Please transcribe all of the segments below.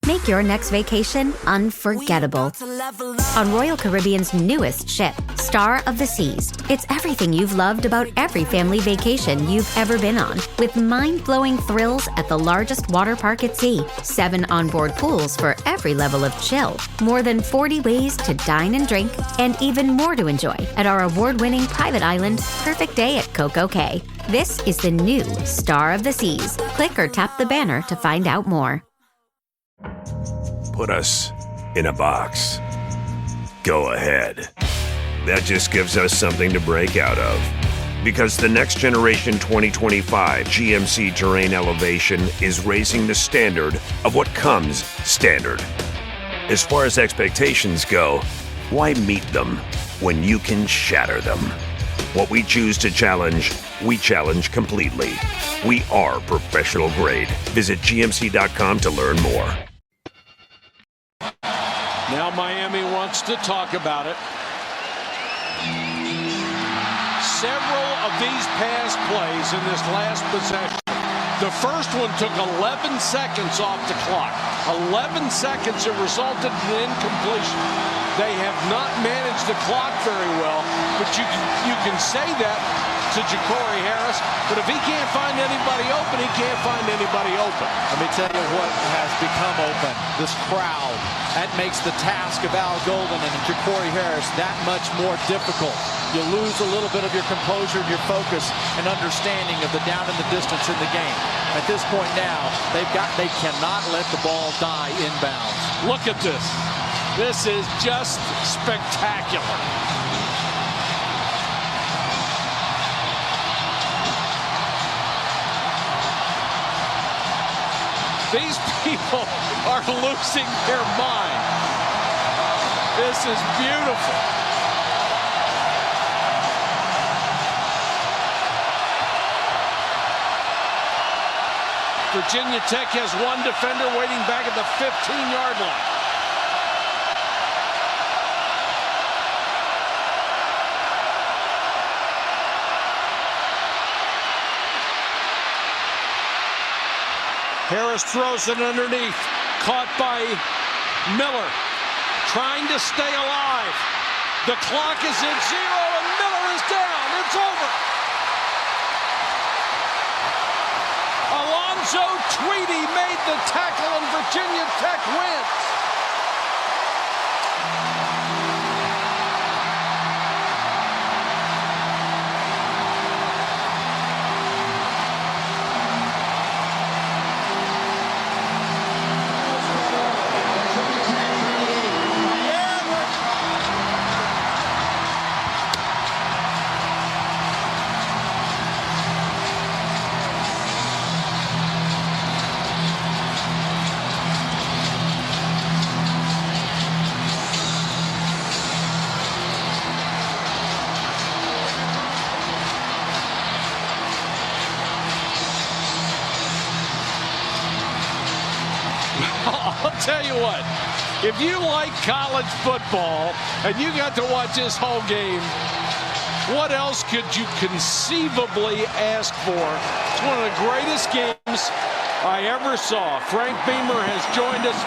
Make your next vacation unforgettable. On Royal Caribbean's newest ship, Star of the Seas, it's everything you've loved about every family vacation you've ever been on, with mind-blowing thrills at the largest water park at sea, 7 onboard pools for every level of chill, more than 40 ways to dine and drink, and even more to enjoy at our award-winning private island, Perfect Day at Coco Cay. This is the new Star of the Seas. Click or tap the banner to find out more. Put us in a box. Go ahead. That just gives us something to break out of. Because the next generation 2025 GMC Terrain Elevation is raising the standard of what comes standard. As far as expectations go, why meet them when you can shatter them? What we choose to challenge, we challenge completely. We are professional grade. Visit GMC.com to learn more. Now Miami wants to talk about it. Several of these pass plays in this last possession. The first one took 11 seconds off the clock. 11 seconds, it resulted in an incompletion. They have not managed the clock very well, but you can say that to Ja'Cory Harris, but if he can't find anybody open, he can't find anybody open. Let me tell you what has become open. This crowd. That makes the task of Al Golden and Ja'Cory Harris that much more difficult. You lose a little bit of your composure and your focus and understanding of the down and the distance in the game. At this point now, they cannot let the ball die inbounds. Look at this. This is just spectacular. These people are losing their mind. This is beautiful. Virginia Tech has one defender waiting back at the 15-yard line. Harris throws it underneath. Caught by Miller. Trying to stay alive. The clock is at 0 and Miller is down. It's over. Alonzo Tweedy made the tackle and Virginia Tech wins. I'll tell you what, if you like college football and you got to watch this whole game, what else could you conceivably ask for? It's one of the greatest games I ever saw. Frank Beamer has joined us.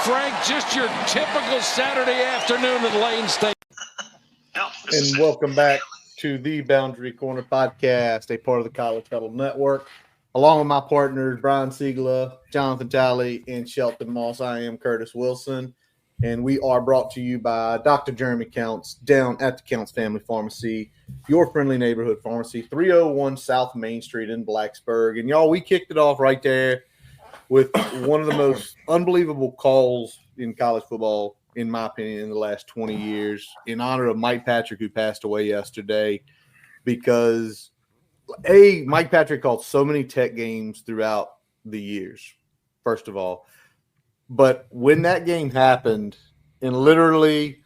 Frank, just your typical Saturday afternoon at Lane State. And welcome back to the Boundary Corner podcast, a part of the College Huddle Network. Along with my partners, Brian Siegler, Jonathan Talley, and Shelton Moss, I am Curtis Wilson, and we are brought to you by Dr. Jeremy Counts down at the Counts Family Pharmacy, your friendly neighborhood pharmacy, 301 South Main Street in Blacksburg. And, y'all, we kicked it off right there with one of the most unbelievable calls in college football, in my opinion, in the last 20 years, in honor of Mike Patrick, who passed away yesterday, because – Mike Patrick called so many Tech games throughout the years, first of all. But when that game happened, and literally,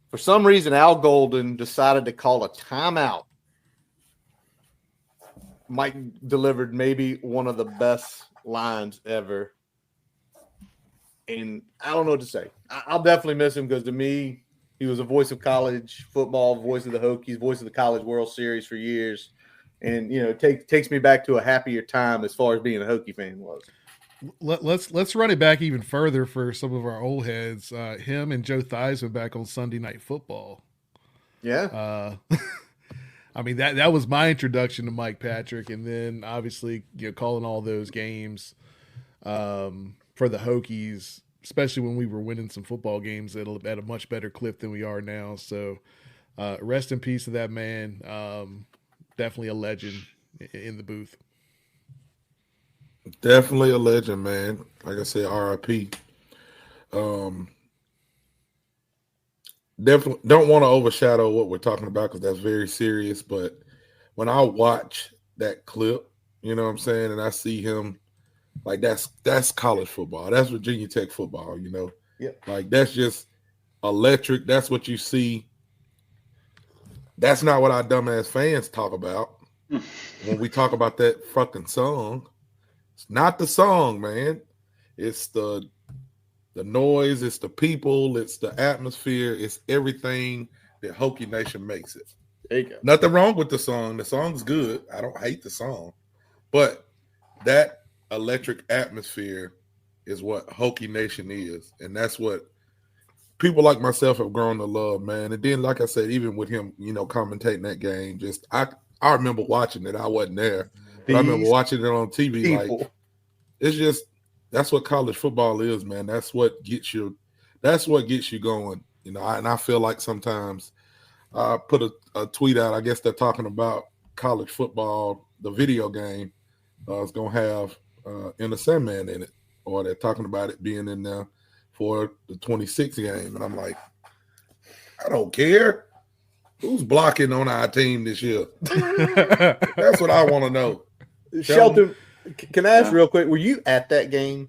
for some reason, Al Golden decided to call a timeout, Mike delivered maybe one of the best lines ever. And I don't know what to say. I'll definitely miss him because, to me, he was a voice of college football, voice of the Hokies, voice of the College World Series for years. And, you know, takes me back to a happier time as far as being a Hokie fan was. let's run it back even further for some of our old heads. Him and Joe Theismann back on Sunday Night Football. Yeah. I mean that was my introduction to Mike Patrick, and then obviously calling all those games for the Hokies, especially when we were winning some football games at a much better clip than we are now. So rest in peace to that man. Definitely a legend in the booth. Definitely a legend, man. Like I said, R.I.P. Definitely don't want to overshadow what we're talking about because that's very serious. But when I watch that clip, you know what I'm saying, and I see him, like that's college football. That's Virginia Tech football, Yeah. Like that's just electric. That's what you see. That's not what our dumbass fans talk about when we talk about that fucking song. It's not the song, man. It's the noise, it's the people, it's the atmosphere, it's everything that Hokie Nation makes it. There you go. Nothing wrong with the song. The song's good. I don't hate the song. But that electric atmosphere is what Hokie Nation is. And that's what people like myself have grown to love, man. And then, like I said, even with him, commentating that game, just I remember watching it. I wasn't there. But I remember watching it on TV. People. Like, it's just, that's what college football is, man. That's what gets you going. And I feel like sometimes I put a tweet out, I guess they're talking about college football, the video game is going to have in the Sandman in it, or they're talking about it being in there for the 26th game. And I'm like, I don't care. Who's blocking on our team this year? That's what I want to know. Shelton, can I ask real quick, were you at that game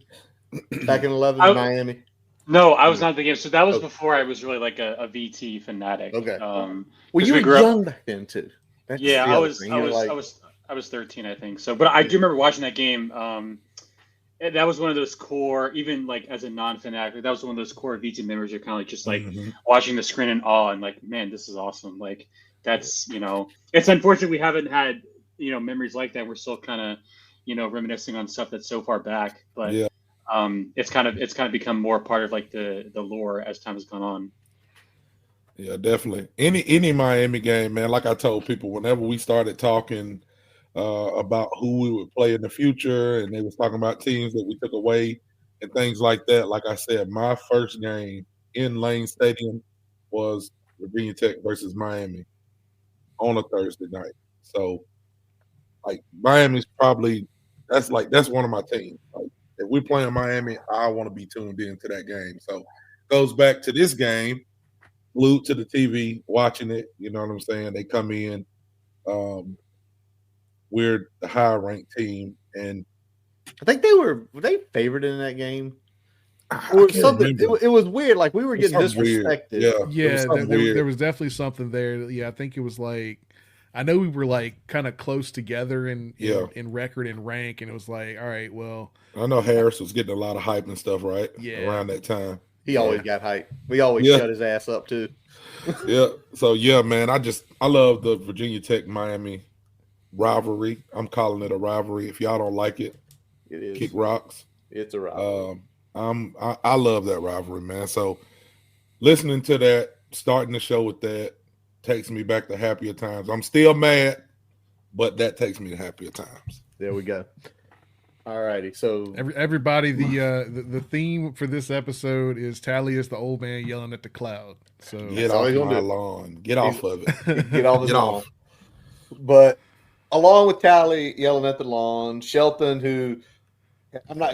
back in 11 in Miami? No, I was not at the game. So that was before I was really like a VT fanatic. Okay. Well, you were young back then too. I was 13, I think. So, but I do remember watching that game. That was one of those core, even like as a non-fanatic, that was one of those core VT memories. You're kind of like just like watching the screen in awe and like, man, this is awesome. Like that's, it's unfortunate we haven't had, memories like that. We're still kind of, reminiscing on stuff that's so far back, but yeah. It's kind of become more part of like the lore as time has gone on. Yeah, definitely. Any Miami game, man. Like I told people, whenever we started talking about who we would play in the future, and they was talking about teams that we took away and things like that. Like I said, my first game in Lane Stadium was Virginia Tech versus Miami on a Thursday night. So, like Miami's probably that's one of my teams. Like, if we're playing Miami, I want to be tuned in to that game. So goes back to this game, glued to the TV, watching it. You know what I'm saying? They come in. We're the higher ranked team, and I think were they favored in that game? Or something. It was weird. Like we were getting disrespected. Weird. Yeah, there was definitely something there. Yeah, I think it was like, I know we were like kind of close together in record and rank, and it was like, all right, well, I know Harris was getting a lot of hype and stuff, right? Yeah, around that time. He always got hype. We always shut his ass up too. Yeah. So yeah, man, I love the Virginia Tech Miami rivalry. I'm calling it a rivalry. If y'all don't like it, it is. Kick rocks. It's a rivalry. I love that rivalry, man. So listening to that, starting the show with that, takes me back to happier times. I'm still mad, but that takes me to happier times. There we go. All righty. So everybody, the theme for this episode is Tally is the old man yelling at the cloud. So get off my lawn. Get off of it. Get off. But along with Tally yelling at the lawn, Shelton,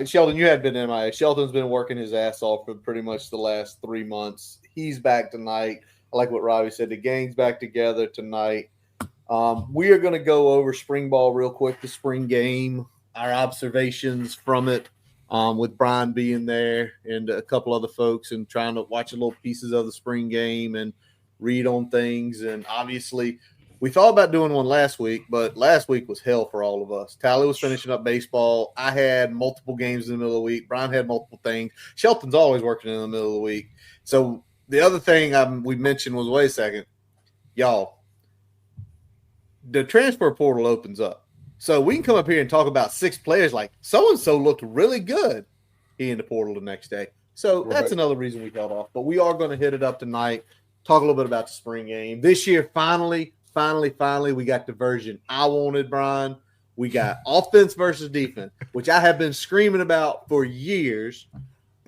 Sheldon, you had been in MIA. Shelton's been working his ass off for pretty much the last 3 months. He's back tonight. I like what Robbie said. The gang's back together tonight. We are going to go over spring ball real quick, the spring game, our observations from it, with Brian being there and a couple other folks, and trying to watch little pieces of the spring game and read on things. And obviously, we thought about doing one last week, but last week was hell for all of us. Tally was finishing up baseball. I had multiple games in the middle of the week. Brian had multiple things. Shelton's always working in the middle of the week. So the other thing we mentioned was, wait a second, y'all, the transfer portal opens up. So we can come up here and talk about 6 players like so-and-so looked really good in the portal the next day. So that's another reason we held off. But we are going to hit it up tonight, talk a little bit about the spring game. This year, finally, we got the version I wanted, Brian. We got offense versus defense, which I have been screaming about for years,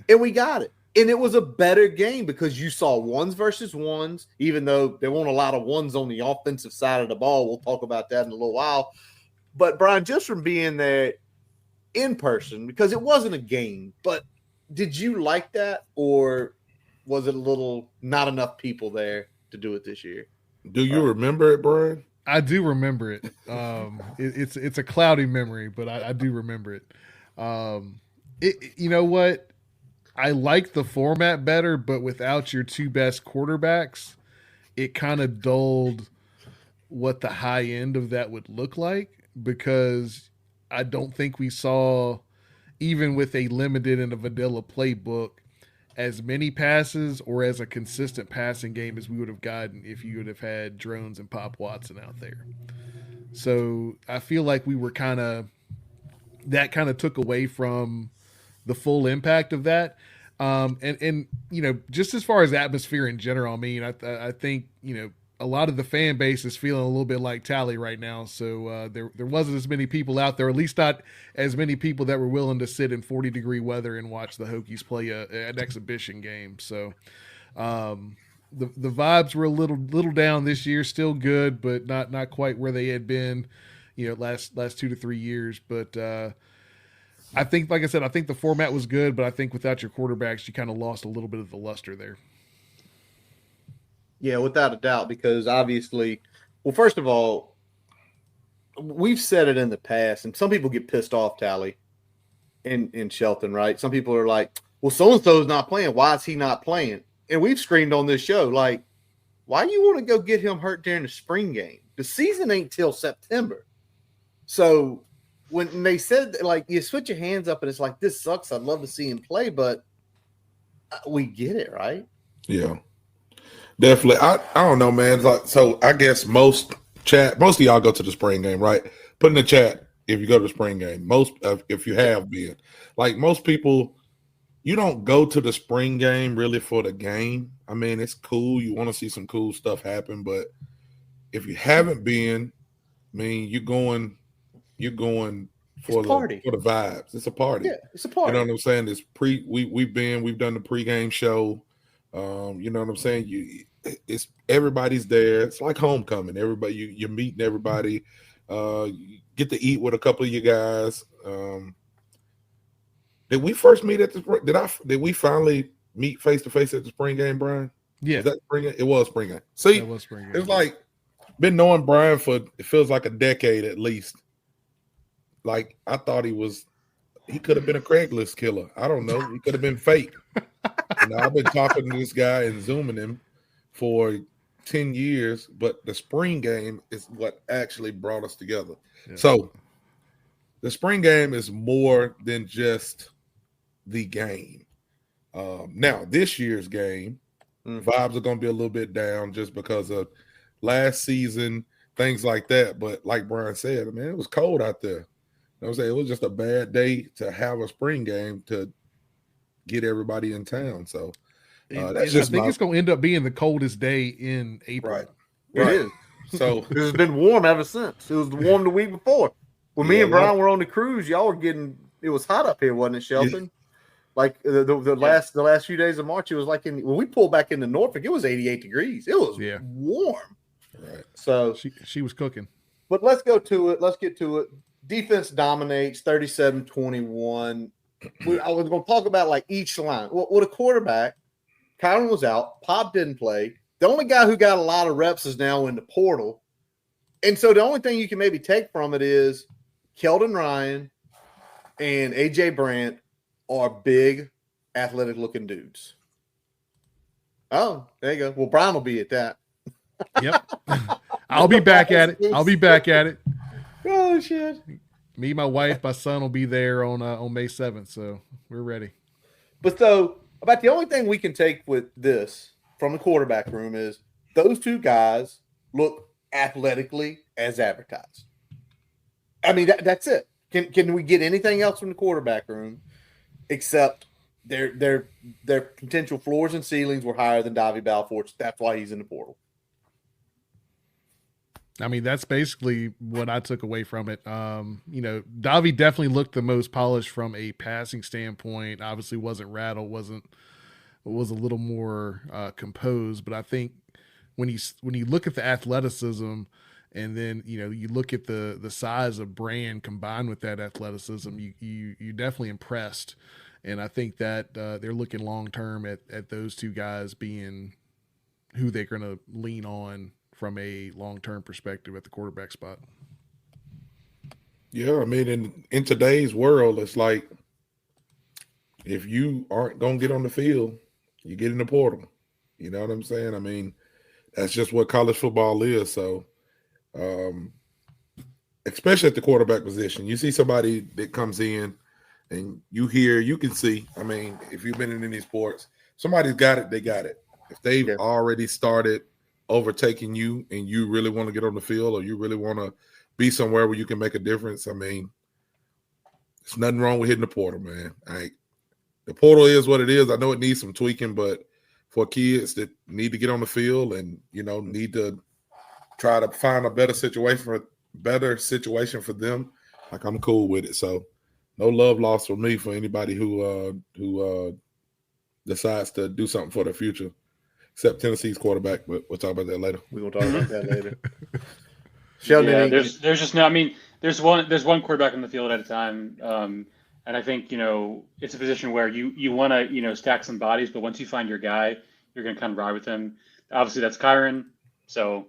and we got it. And it was a better game because you saw ones versus ones, even though there weren't a lot of ones on the offensive side of the ball. We'll talk about that in a little while. But, Brian, just from being there in person, because it wasn't a game, but did you like that, or was it a little not enough people there to do it this year? Do you remember it, Brian? I do remember it. It's a cloudy memory, but I do remember it. You know what? I like the format better, but without your 2 best quarterbacks, it kind of dulled what the high end of that would look like, because I don't think we saw, even with a limited and a vanilla playbook, as many passes or as a consistent passing game as we would have gotten if you would have had Drones and Pop Watson out there. So I feel like we were that kind of took away from the full impact of that. And you know, just as far as atmosphere in general, I mean, I think, you know, a lot of the fan base is feeling a little bit like Tally right now. So there wasn't as many people out there, at least not as many people that were willing to sit in 40-degree weather and watch the Hokies play an exhibition game. So the vibes were a little down this year, still good, but not quite where they had been, you know, last 2 to 3 years. But I think, like I said, I think the format was good, but I think without your quarterbacks, you kind of lost a little bit of the luster there. Yeah, without a doubt, because obviously, well, first of all, we've said it in the past, and some people get pissed off, Tally, in Shelton, right? Some people are like, well, so-and-so is not playing. Why is he not playing? And we've screamed on this show, like, why do you want to go get him hurt during the spring game? The season ain't till September. So when they said, like, you switch your hands up and it's like, this sucks, I'd love to see him play, but we get it, right? Yeah. Definitely. I don't know, man. So I guess most of y'all go to the spring game, right? Put in the chat if you go to the spring game. If you have been. Like, most people, you don't go to the spring game really for the game. I mean, it's cool. You want to see some cool stuff happen, but if you haven't been, I mean, you're going for the vibes. It's a party. Yeah, it's a party. You know what I'm saying? It's we've done the pregame show. You know what I'm saying? It's everybody's there. It's like homecoming. Everybody, you're meeting everybody. You get to eat with a couple of you guys. Did we first meet at the? Did we finally meet face to face at the spring game, Brian? Yeah, was that spring game? It was spring game. See, it was spring game. It's like been knowing Brian for it feels like a decade at least. Like, I thought he could have been a Craigslist killer. I don't know. He could have been fake. I've been talking to this guy and Zooming him for 10 years, but the spring game is what actually brought us together. Yeah. So the spring game is more than just the game. Now, this year's game, vibes are going to be a little bit down just because of last season, things like that. But like Brian said, man, it was cold out there. You know what I'm saying? It was just a bad day to have a spring game to get everybody in town. So I think it's going to end up being the coldest day in April. Right. It is. So it's been warm ever since. It was warm the week before. When me and Brian were on the cruise, y'all were it was hot up here, wasn't it, Shelton? Yeah. Like the last few days of March, it was like when we pulled back into Norfolk, it was 88 degrees. It was warm. Right. So she was cooking. But let's go to it. Let's get to it. Defense dominates 37-21. I was going to talk about like each line. Well, the quarterback, Kyron was out. Pop didn't play. The only guy who got a lot of reps is now in the portal. And so the only thing you can maybe take from it is Keldon Ryan and A.J. Brandt are big, athletic-looking dudes. Oh, there you go. Well, Brian will be at that. Yep. I'll be back at it. Oh, shit. Me, my wife, my son will be there on May 7th, so we're ready. But so, about the only thing we can take with this from the quarterback room is those two guys look athletically as advertised. I mean, that's it. Can we get anything else from the quarterback room except their potential floors and ceilings were higher than Davy Balfour's? That's why he's in the portal. I mean, that's basically what I took away from it. Davy definitely looked the most polished from a passing standpoint. Obviously wasn't rattled, was a little more composed. But I think when you look at the athleticism and then, you look at the size of Brand combined with that athleticism, you definitely impressed. And I think that they're looking long-term at those two guys being who they're going to lean on from a long-term perspective at the quarterback spot. Yeah, I mean, in today's world, it's like if you aren't going to get on the field, you get in the portal. You know what I'm saying? I mean, that's just what college football is. So, especially at the quarterback position, you see somebody that comes in and you can see, I mean, if you've been in any sports, somebody's got it, they got it. If they've already started overtaking you and you really want to get on the field or you really want to be somewhere where you can make a difference, I mean, there's nothing wrong with hitting the portal, man. The portal is what it is. I know it needs some tweaking, but for kids that need to get on the field and, need to try to find a better situation for them, like, I'm cool with it. So no love lost for me for anybody who decides to do something for the future. Except Tennessee's quarterback, but we'll talk about that later. We're gonna talk about that later. Sheldon, there's just no. I mean, there's one quarterback on the field at a time, and I think it's a position where you want to stack some bodies, but once you find your guy, you're gonna kind of ride with him. Obviously, that's Kyron, so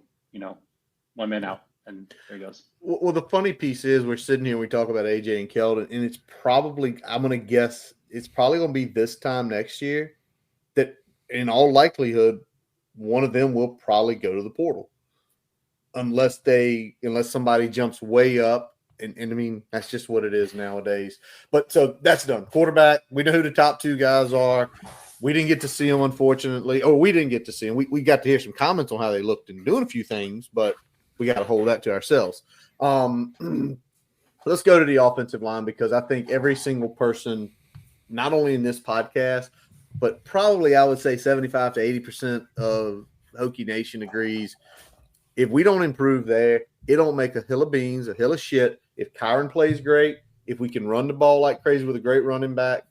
one man out, and there he goes. Well, the funny piece is we're sitting here, we talk about AJ and Keldon, and it's probably gonna be this time next year that, in all likelihood, one of them will probably go to the portal unless somebody jumps way up. And I mean, that's just what it is nowadays. But so that's done. Quarterback, we know who the top two guys are. We didn't get to see them, unfortunately. We didn't get to see them. We got to hear some comments on how they looked and doing a few things, but we got to hold that to ourselves. Let's go to the offensive line, because I think every single person, not only in this podcast, but probably I would say 75 to 80% of Hokie Nation agrees. If we don't improve there, it don't make a hill of beans, a hill of shit. If Kyron plays great, if we can run the ball like crazy with a great running back,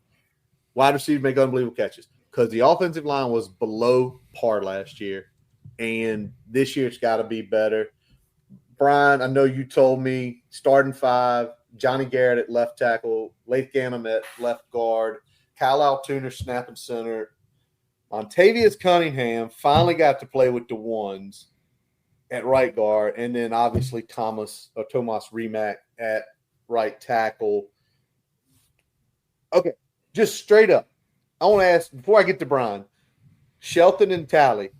wide receivers make unbelievable catches. Because the offensive line was below par last year, and this year it's got to be better. Brian, I know you told me starting 5, Johnny Garrett at left tackle, Laith Gannam at left guard, Kyle Altuner snapping center. Montavious Cunningham finally got to play with the ones at right guard, and then obviously Tomas Rimac at right tackle. Okay, just straight up, I want to ask, before I get to Brian, Shelton and Tally,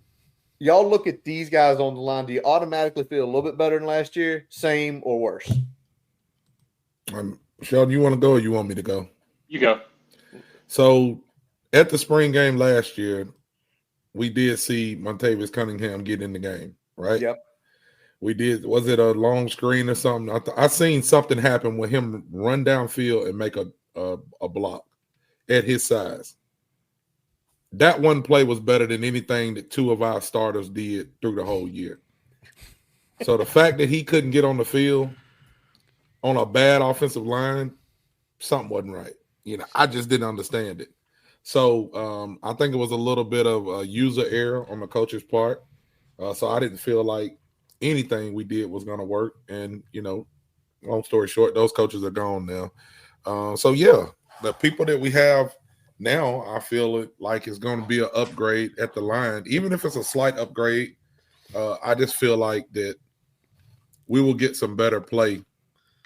y'all look at these guys on the line, do you automatically feel a little bit better than last year, same or worse? Sheldon, you want to go or you want me to go? You go. So at the spring game last year, we did see Montavious Cunningham get in the game, right? Yep. We did. Was it a long screen or something? I seen something happen with him run downfield and make a block at his size. That one play was better than anything that 2 of our starters did through the whole year. So the fact that he couldn't get on the field on a bad offensive line, something wasn't right. I just didn't understand it. So I think it was a little bit of a user error on the coach's part. So I didn't feel like anything we did was going to work. And, long story short, those coaches are gone now. So, yeah, the people that we have now, I feel like it's going to be an upgrade at the line. Even if it's a slight upgrade, I just feel like that we will get some better play,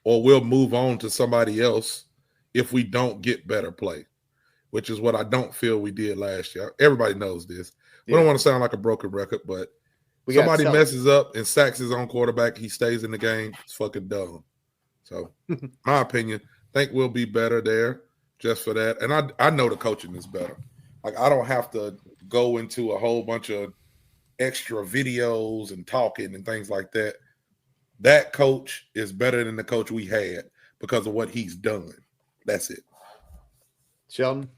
or we'll move on to somebody else if we don't get better play, which is what I don't feel we did last year. Everybody knows this. We don't want to sound like a broken record, but somebody messes up and sacks his own quarterback, he stays in the game, it's fucking dumb. So, my opinion, think we'll be better there just for that. And I know the coaching is better. Like, I don't have to go into a whole bunch of extra videos and talking and things like that. that coach is better than the coach we had because of what he's done. That's it. Sheldon?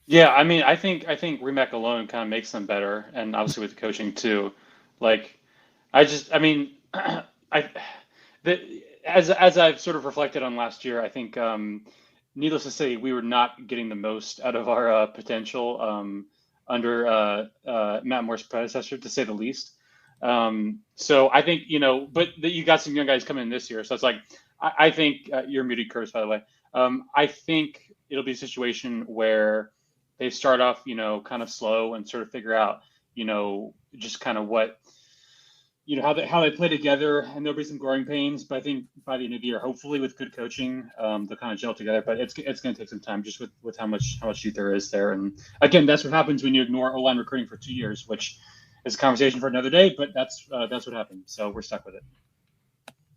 Yeah, I mean, I think Remack alone kind of makes them better, and obviously with the coaching too. Like, I mean, as I've sort of reflected on last year, I think, needless to say, we were not getting the most out of our potential under Matt Moore's predecessor, to say the least. So I think, but you got some young guys coming in this year, so it's like I think you're muted, Curtis, by the way. I think it'll be a situation where they start off, kind of slow and sort of figure out, just kind of what, how they play together, and there'll be some growing pains. But I think by the end of the year, hopefully with good coaching, they'll kind of gel together. But it's going to take some time, just with how much youth there is there. And again, that's what happens when you ignore O-line recruiting for 2 years, which is a conversation for another day. But that's what happened. So we're stuck with it.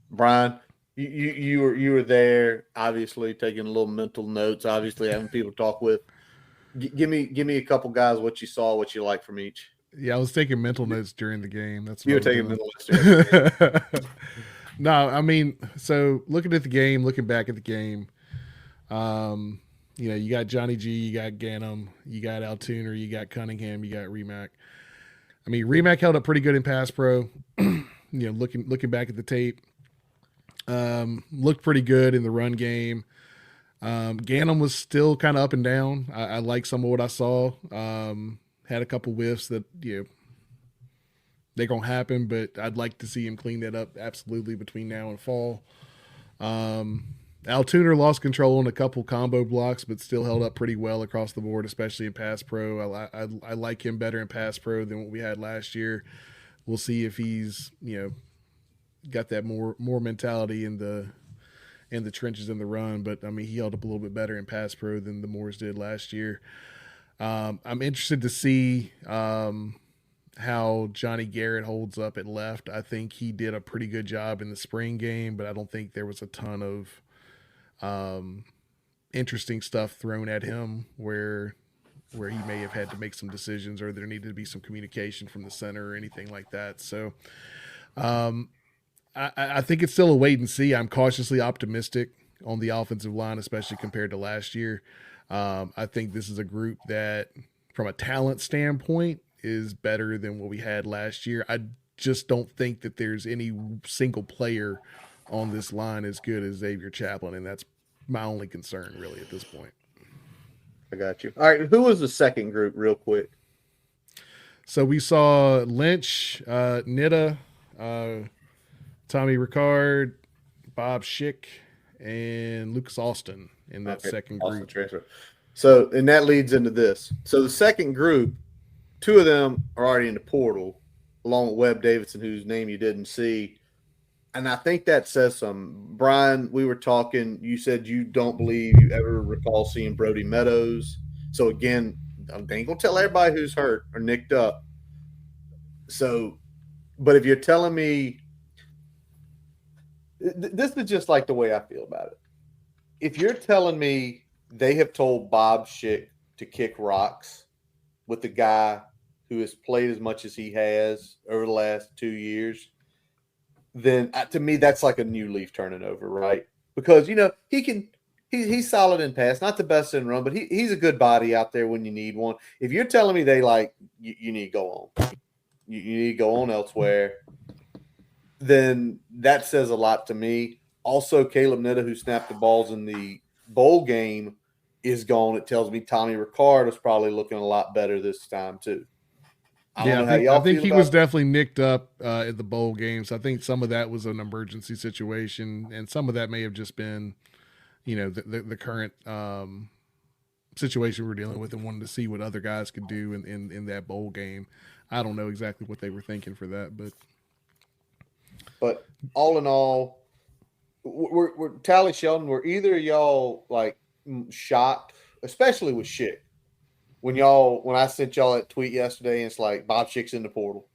Brian, you were there, obviously taking a little mental notes, obviously having people to talk with. Give me a couple guys, what you saw, what you like from each. Yeah, I was taking mental notes during the game. That's what you were taking mental notes during the game. No, I mean, so looking at the game, looking back at the game, you got Johnny G, you got Ganem, you got Altuner, you got Cunningham, you got Remack. I mean, Remack held up pretty good in pass pro. Looking back at the tape, looked pretty good in the run game. Ganem was still kind of up and down. I like some of what I saw. Had a couple whiffs that, they're going to happen, but I'd like to see him clean that up absolutely between now and fall. Altuner lost control on a couple combo blocks, but still held up pretty well across the board, especially in pass pro. I like him better in pass pro than what we had last year. We'll see if he's, got that more mentality in the trenches in the run, but I mean, he held up a little bit better in pass pro than the Moors did last year. I'm interested to see how Johnny Garrett holds up at left. I think he did a pretty good job in the spring game, but I don't think there was a ton of interesting stuff thrown at him where he may have had to make some decisions, or there needed to be some communication from the center or anything like that. So I think it's still a wait and see. I'm cautiously optimistic on the offensive line, especially compared to last year. I think this is a group that, from a talent standpoint, is better than what we had last year. I just don't think that there's any single player on this line as good as Xavier Chaplin, and that's my only concern really at this point. I got you. All right, who was the second group real quick? So we saw Lynch, Nita, Tommy Ricard, Bob Schick, and Lucas Austin in that second group. Transfer. So, and that leads into this. So the second group, two of them are already in the portal, along with Webb Davidson, whose name you didn't see. And I think that says something. Brian, we were talking, you said you don't believe you ever recall seeing Brody Meadows. So again, I ain't going to tell everybody who's hurt or nicked up. So, but if you're telling me, this is just like the way I feel about it. If you're telling me they have told Bob Schick to kick rocks with the guy who has played as much as he has over the last 2 years, then to me, that's like a new leaf turning over, right? Because, he's solid in pass, not the best in run, but he's a good body out there when you need one. If you're telling me they you need to go on, you need to go on elsewhere, then that says a lot to me. Also, Caleb Nita, who snapped the balls in the bowl game, is gone. It tells me Tommy Ricard is probably looking a lot better this time too. I think he was definitely nicked up at the bowl games. I think some of that was an emergency situation, and some of that may have just been, the current situation we're dealing with, and wanted to see what other guys could do in that bowl game. I don't know exactly what they were thinking for that, but all in all, we're Tally Sheldon. Were either of y'all shocked, especially with Schick? When I sent y'all that tweet yesterday, and it's like Bob Schick's in the portal.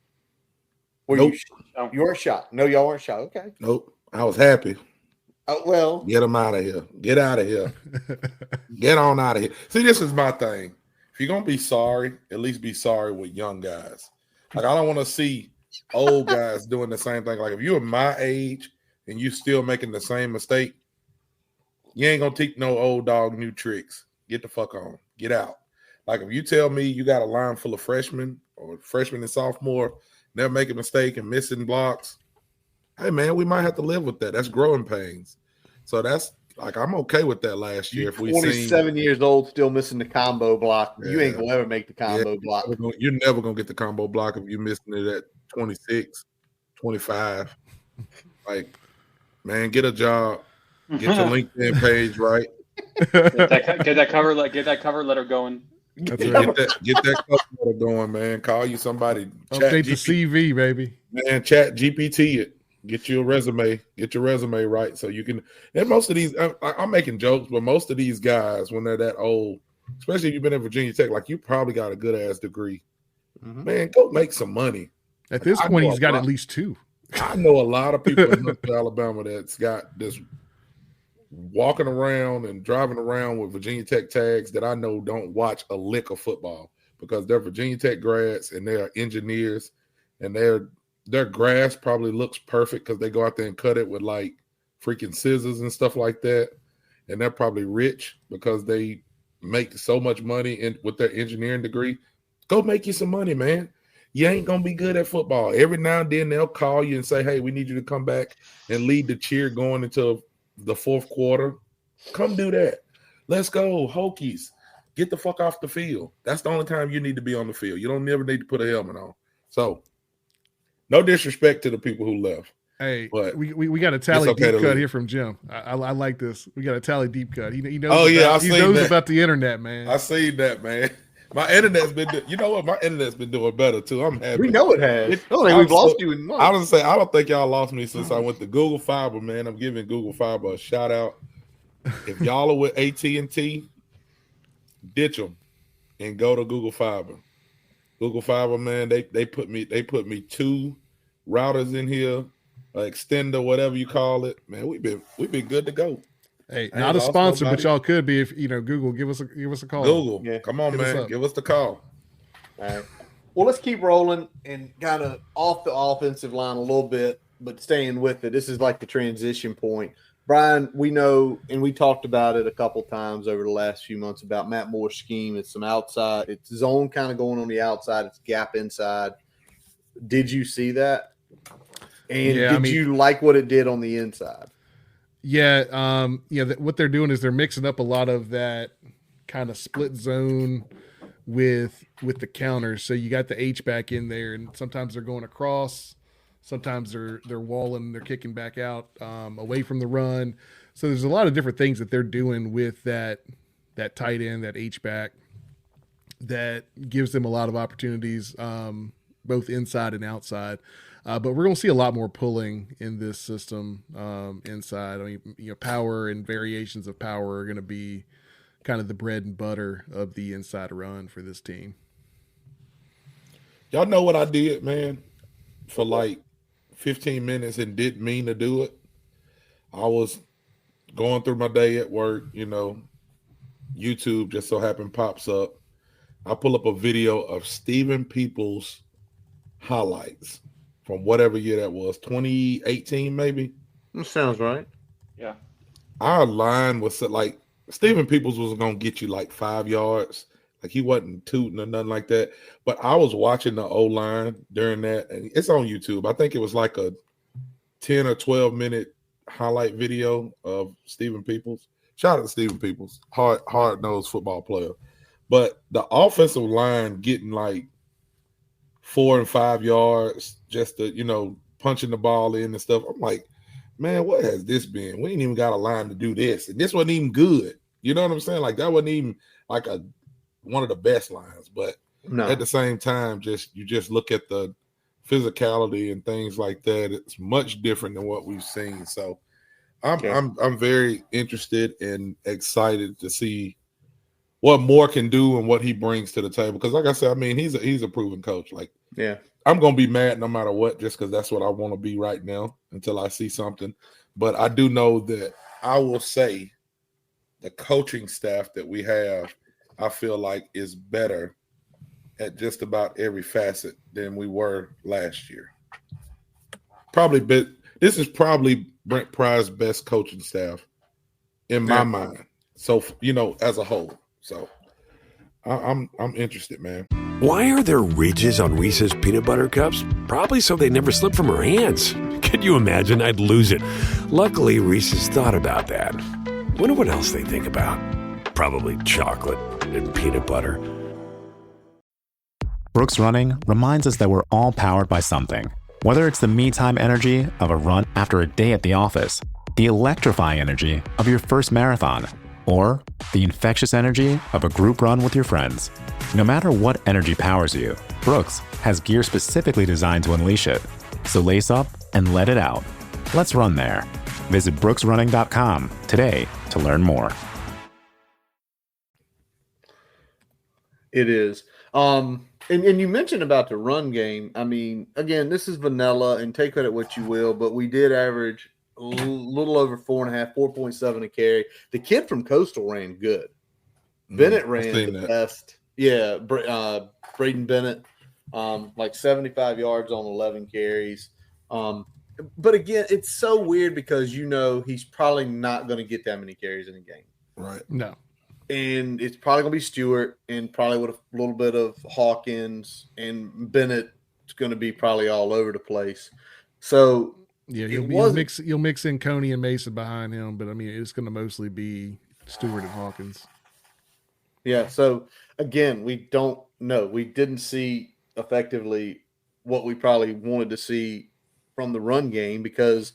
Nope. You weren't shocked? No, y'all weren't shocked. Okay. Nope. I was happy. Oh, well. Get him out of here. Get out of here. Get on out of here. See, this is my thing. If you're going to be sorry, at least be sorry with young guys. I don't want to see old guys doing the same thing. Like if you're my age and you still making the same mistake, you ain't gonna teach no old dog new tricks. Get the fuck on. Get out. Like if you tell me you got a line full of freshmen or freshmen and sophomore, they're making a mistake and missing blocks. Hey man, we might have to live with that. That's growing pains. So that's like I'm okay with that last year. If we 27 years old, still missing the combo block, you ain't gonna ever make the combo block. You're never gonna get the combo block if you're missing it at 26, 25. Like, man, get a job. Get your LinkedIn page right. Get that cover letter going. Get that cover letter going, man. Call you somebody. Update the CV, baby. Man, chat GPT it. Get your resume. Get your resume right so you can. And most of these, I'm making jokes, but most of these guys, when they're that old, especially if you've been at Virginia Tech, like you probably got a good ass degree. Mm-hmm. Man, go make some money. At this point, he's got at least 2. I know a lot of people in North Alabama that's got this walking around and driving around with Virginia Tech tags that I know don't watch a lick of football because they're Virginia Tech grads and they are engineers and their grass probably looks perfect because they go out there and cut it with like freaking scissors and stuff like that. And they're probably rich because they make so much money with their engineering degree. Go make you some money, man. You ain't going to be good at football. Every now and then they'll call you and say, hey, we need you to come back and lead the cheer going into the fourth quarter. Come do that. Let's go, Hokies. Get the fuck off the field. That's the only time you need to be on the field. You don't never need to put a helmet on. So, no disrespect to the people who left. Hey, but we got a tally deep cut here from Jim. I like this. We got a tally deep cut. He knows. He knows about the internet, man. I seen that, man. My internet's been. You know what? My internet's been doing better too. I'm happy. We know it has. We've lost you in months. I was say I don't think y'all lost me since I went to Google Fiber, man. I'm giving Google Fiber a shout out. If y'all are with AT&T, ditch them and go to Google Fiber. Google Fiber, man. They put me 2 routers in here, extender, whatever you call it. Man, we've been good to go. Hey, not a sponsor, but y'all could be if Google give us a call. Google, yeah. Come on, man, give us the call. All right. Well, let's keep rolling and kind of off the offensive line a little bit, but staying with it. This is like the transition point. Brian, we know, and we talked about it a couple times over the last few months about Matt Moore's scheme. It's some outside, it's zone kind of going on the outside, it's gap inside. Did you see that? And you like what it did on the inside? Yeah, what they're doing is they're mixing up a lot of that kind of split zone with the counters. So you got the H-back in there, and sometimes they're going across, sometimes they're walling, they're kicking back out away from the run. So there's a lot of different things that they're doing with that tight end, that H-back, that gives them a lot of opportunities, both inside and outside. But we're going to see a lot more pulling in this system inside. I mean, power and variations of power are going to be kind of the bread and butter of the inside run for this team. Y'all know what I did, man, for like 15 minutes and didn't mean to do it. I was going through my day at work, YouTube just so happened pops up. I pull up a video of Stephen Peoples' highlights from whatever year that was, 2018 maybe? That sounds right. Yeah. Our line was like, Stephen Peoples was going to get you like 5 yards. Like he wasn't tooting or nothing like that. But I was watching the O-line during that, and it's on YouTube. I think it was like a 10 or 12-minute highlight video of Stephen Peoples. Shout out to Stephen Peoples, hard-nosed football player. But the offensive line getting like 4 and 5 yards just to, punching the ball in and stuff. I'm like, man, what has this been? We ain't even got a line to do this. And this wasn't even good. You know what I'm saying? Like that wasn't even like one of the best lines. But at the same time, you just look at the physicality and things like that. It's much different than what we've seen. So I'm very interested and excited to see what Moore can do and what he brings to the table. Because like I said, I mean, he's a proven coach. Like, yeah, I'm going to be mad no matter what, just because that's what I want to be right now until I see something. But I do know that I will say the coaching staff that we have, I feel like is better at just about every facet than we were last year. This is probably Brent Pry's best coaching staff in my mind. So, as a whole. So I'm interested, man. Why are there ridges on Reese's peanut butter cups? Probably so they never slip from her hands. Could you imagine? I'd lose it. Luckily, Reese's thought about that. Wonder what else they think about. Probably chocolate and peanut butter. Brooks Running reminds us that we're all powered by something. Whether it's the me-time energy of a run after a day at the office, the electrifying energy of your first marathon, or the infectious energy of a group run with your friends. No matter what energy powers you, Brooks has gear specifically designed to unleash it. So lace up and let it out. Let's run there. Visit brooksrunning.com today to learn more. It is. And you mentioned about the run game. I mean, again, this is vanilla, and take credit what you will, but we did average a little over 4.5, 4.7 a carry. The kid from Coastal ran good. Bennett ran the best. Yeah, Braden Bennett, like 75 yards on 11 carries. But again, it's so weird because he's probably not going to get that many carries in a game. Right. No. And it's probably going to be Stewart and probably with a little bit of Hawkins, and Bennett's going to be probably all over the place. So yeah, you'll mix in Coney and Mason behind him, but I mean it's going to mostly be Stewart and Hawkins. Yeah. So again, we don't know. We didn't see effectively what we probably wanted to see from the run game, because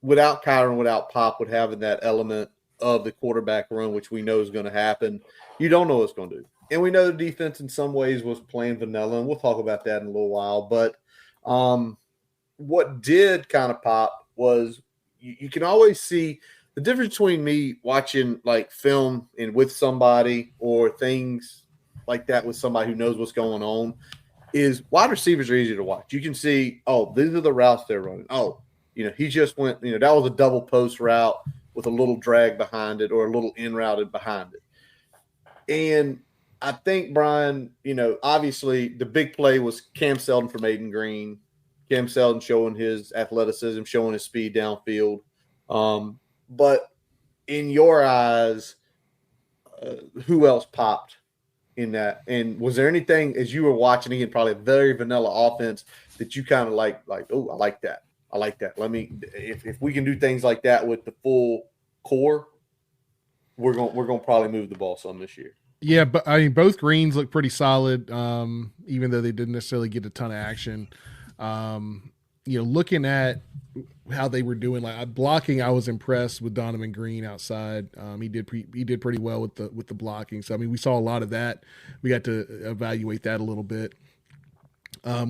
without Kyron, without Pop, with having that element of the quarterback run, which we know is going to happen, you don't know what it's going to do. And we know the defense in some ways was playing vanilla, and we'll talk about that in a little while. But what did kind of pop was you can always see the difference between me watching like film and with somebody or things like that with somebody who knows what's going on is wide receivers are easy to watch. You can see, oh, these are the routes they're running. Oh, he just went, that was a double post route with a little drag behind it or a little in routed behind it. And I think, Brian, obviously the big play was Cam Seldon from Aiden Green. Cam Seldon showing his athleticism, showing his speed downfield. But in your eyes, who else popped in that? And was there anything as you were watching, again, probably a very vanilla offense, that you kind of like, oh, I like that. I like that. If we can do things like that with the full core, we're going to probably move the ball some this year. Yeah, but I mean, both greens look pretty solid, even though they didn't necessarily get a ton of action. Looking at how they were doing, like blocking, I was impressed with Donovan Green outside. He did pretty well with the blocking. So I mean, we saw a lot of that. We got to evaluate that a little bit.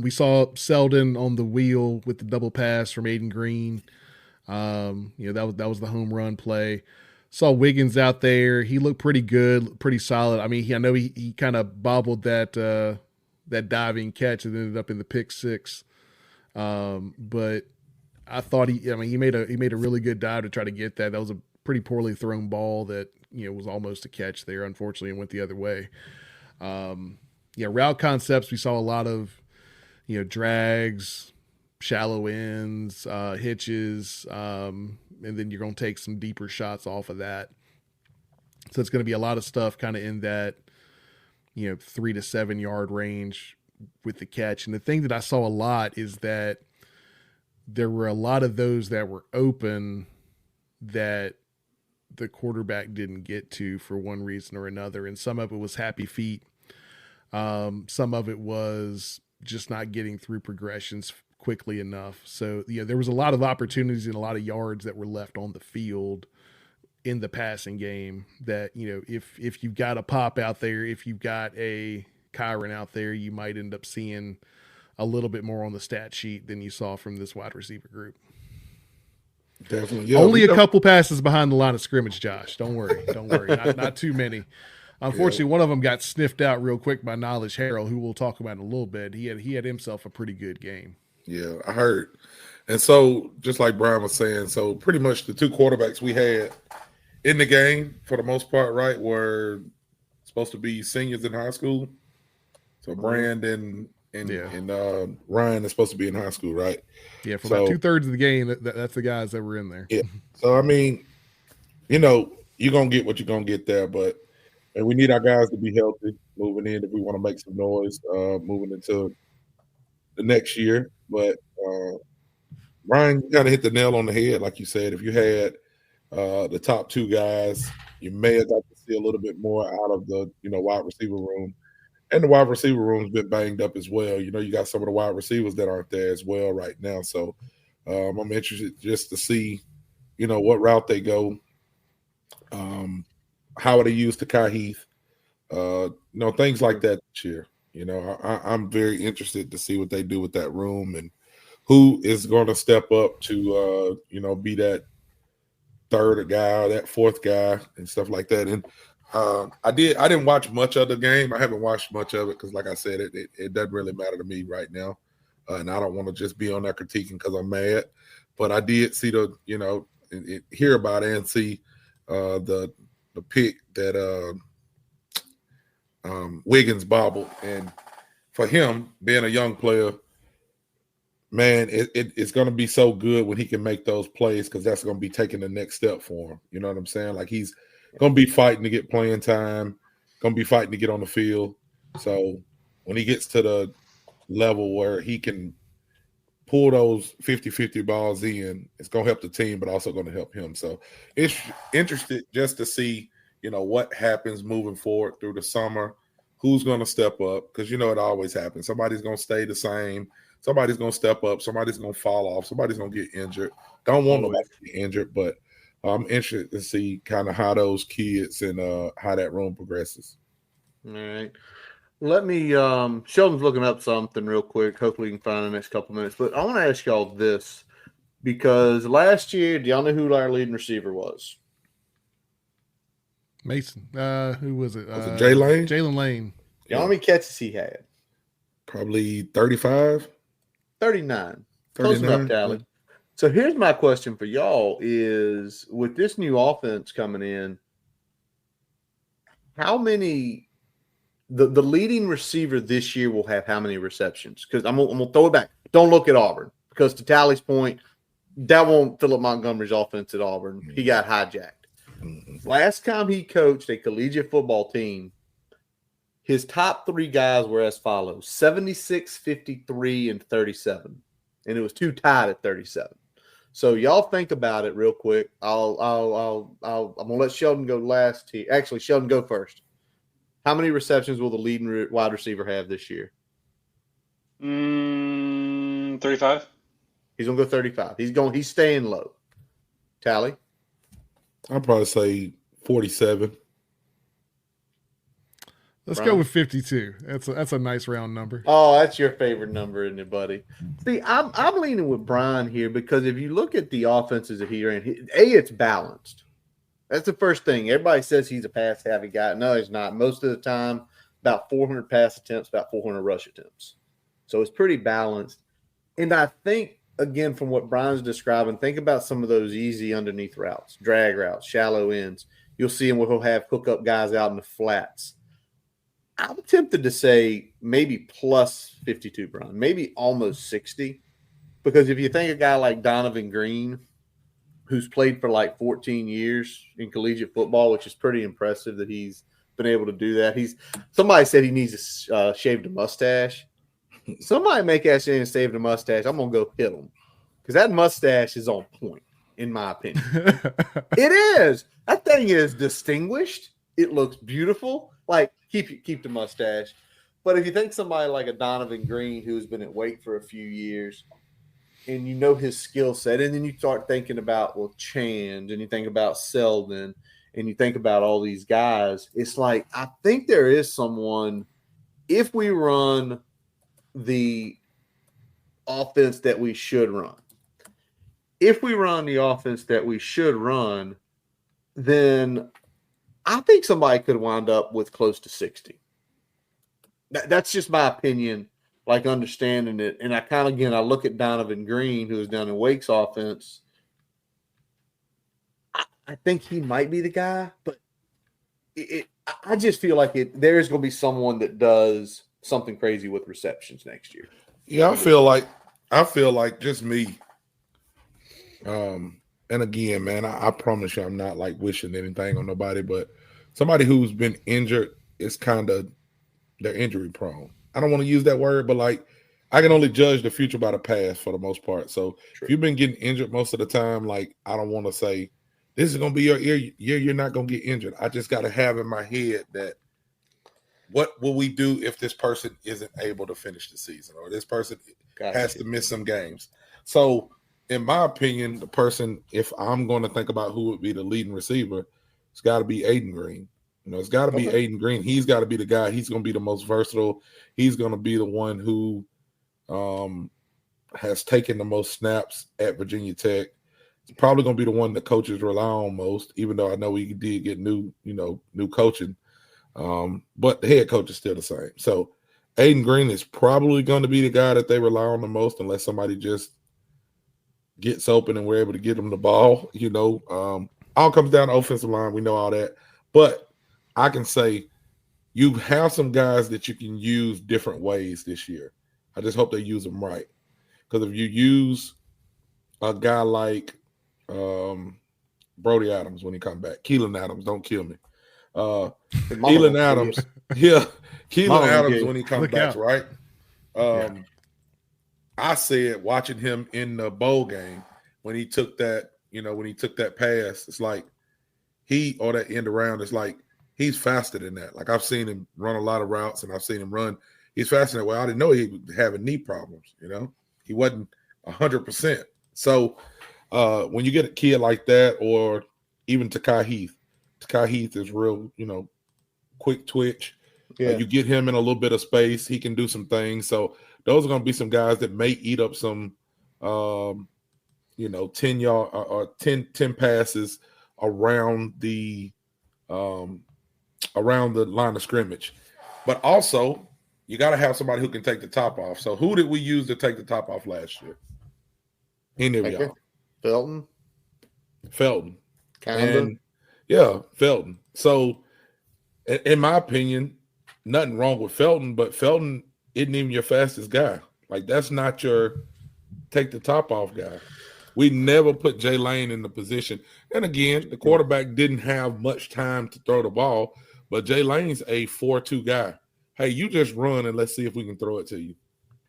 We saw Seldon on the wheel with the double pass from Aiden Green. That was the home run play. Saw Wiggins out there. He looked pretty good, pretty solid. I mean, I know he kind of bobbled that diving catch and ended up in the pick six. But I thought he made a really good dive to try to get that. That was a pretty poorly thrown ball that was almost a catch there. Unfortunately, it went the other way. Route concepts, we saw a lot of drags, shallow ends, hitches, and then you're going to take some deeper shots off of that. So it's going to be a lot of stuff kind of in that 3 to 7 yard range with the catch. And the thing that I saw a lot is that there were a lot of those that were open that the quarterback didn't get to for one reason or another. And some of it was happy feet. Some of it was just not getting through progressions quickly enough. So, there was a lot of opportunities and a lot of yards that were left on the field in the passing game that, if you've got a Pop out there, if you've got a Kyron out there, you might end up seeing a little bit more on the stat sheet than you saw from this wide receiver group. Definitely. Yeah, only a couple passes behind the line of scrimmage, Josh. Don't worry. Not too many. Unfortunately, one of them got sniffed out real quick by Knowledge Harrell, who we'll talk about in a little bit. He had himself a pretty good game. Yeah, I heard. And so, just like Brian was saying, so pretty much the two quarterbacks we had in the game, for the most part, were supposed to be seniors in high school. So Brandon and Ryan is supposed to be in high school, right? Yeah, for about 2/3 of the game, that's the guys that were in there. Yeah. So I mean, you're gonna get what you're gonna get there, and we need our guys to be healthy moving in if we want to make some noise moving into the next year. But Ryan kind of hit the nail on the head, like you said. If you had the top two guys, you may have got to see a little bit more out of the wide receiver room. And the wide receiver room's been banged up as well. You got some of the wide receivers that aren't there as well right now. So I'm interested just to see, what route they go, how they use Takai Heath, things like that this year. I'm very interested to see what they do with that room and who is going to step up to, be that third guy or that fourth guy and stuff like that. And I didn't watch much of the game. I haven't watched much of it because, like I said, it doesn't really matter to me right now. And I don't want to just be on there critiquing because I'm mad. But I did see hear about it and see the pick that Wiggins bobbled. And for him, being a young player, man, it's going to be so good when he can make those plays because that's going to be taking the next step for him. You know what I'm saying? Like he's going to be fighting to get playing time, going to be fighting to get on the field. So when he gets to the level where he can pull those 50-50 balls in, it's going to help the team, but also going to help him. So it's interested just to see, what happens moving forward through the summer, who's going to step up because, it always happens. Somebody's going to stay the same. Somebody's going to step up. Somebody's going to fall off. Somebody's going to get injured. Don't want nobody to get injured, but I'm interested to see kind of how those kids and how that room progresses. All right. Let me Sheldon's looking up something real quick. Hopefully we can find in the next couple minutes. But I want to ask y'all this because last year, do y'all know who our leading receiver was? Mason. Who was it? Was it Jay Lane? Jalen Lane. Y'all know how many catches he had? Probably 35. 39. Close enough, Tally. So here's my question for y'all is with this new offense coming in, how many the leading receiver this year will have how many receptions? Because I'm gonna throw it back. Don't look at Auburn because to Tally's point, that won't Philip Montgomery's offense at Auburn. He got hijacked. Last time he coached a collegiate football team, his top three guys were as follows: 76, 53, and 37. And it was two tied at 37. So y'all think about it real quick. I'm gonna let Sheldon go last here. Actually, Sheldon, go first. How many receptions will the leading wide receiver have this year? 35. He's gonna go 35. He's staying low. Tally? I'll probably say 47. Let's go with 52. That's a nice round number. Oh, that's your favorite number, isn't it, buddy? See, I'm leaning with Brian here because if you look at the offenses that he ran, it's balanced. That's the first thing. Everybody says he's a pass-heavy guy. No, he's not. Most of the time, about 400 pass attempts, about 400 rush attempts. So it's pretty balanced. And I think, again, from what Brian's describing, think about some of those easy underneath routes, drag routes, shallow ends. You'll see him where he'll have hook-up guys out in the flats. I'm tempted to say maybe plus 52, Brian, maybe almost 60. Because if you think a guy like Donovan Green, who's played for like 14 years in collegiate football, which is pretty impressive that he's been able to do that. Somebody said he needs to shave the mustache. Somebody make that shit and shave the mustache. I'm going to go hit him because that mustache is on point, in my opinion. It is. That thing is distinguished. It looks beautiful. Like, keep the mustache. But if you think somebody like a Donovan Green who's been at Wake for a few years and you know his skill set, and then you start thinking about, Chand, and you think about Selden, and you think about all these guys, it's like I think there is someone, if we run the offense that we should run, then I think somebody could wind up with close to 60. That's just my opinion, like understanding it. And I look at Donovan Green, who is down in Wake's offense. I think he might be the guy, but I just feel like there is going to be someone that does something crazy with receptions next year. Yeah, I feel like just me. And again, man, I promise you, I'm not like wishing anything on nobody, but somebody who's been injured is kind of they're injury prone. I don't want to use that word, but like I can only judge the future by the past for the most part. So if you've been getting injured most of the time, like I don't want to say this is going to be your year. You're not going to get injured. I just got to have in my head that what will we do if this person isn't able to finish the season or this person has to miss some games. So in my opinion, the person, if I'm going to think about who would be the leading receiver, it's got to be Aiden Green. It's got to be Aiden Green. He's got to be the guy. He's going to be the most versatile. He's going to be the one who has taken the most snaps at Virginia Tech. It's probably going to be the one that coaches rely on most, even though I know we did get new coaching. But the head coach is still the same. So Aiden Green is probably going to be the guy that they rely on the most unless somebody just gets open and we're able to get them the ball. All comes down to offensive line. We know all that. But I can say you have some guys that you can use different ways this year. I just hope they use them right. Because if you use a guy like Brody Adams when he comes back, Keelan Adams, don't kill me. Keelan Adams, Keelan Adams when he comes back, right? I said watching him in the bowl game when he took that, pass, it's like that end around, it's like he's faster than that. Like I've seen him run a lot of routes and I've seen him run. He's faster than that. Well, I didn't know he was having knee problems, He wasn't 100%. So when you get a kid like that, or even Takai Heath is real, quick twitch. Yeah. You get him in a little bit of space, he can do some things. So those are going to be some guys that may eat up some, 10 yard or 10 passes around the line of scrimmage. But also, you got to have somebody who can take the top off. So who did we use to take the top off last year? Any of y'all? Felton. Felton. So in my opinion, nothing wrong with Felton, but Felton isn't even your fastest guy. Like that's not your take the top off guy. We never put Jay Lane in the position. And again, the quarterback didn't have much time to throw the ball, but Jay Lane's a 4-2 guy. Hey, you just run and let's see if we can throw it to you.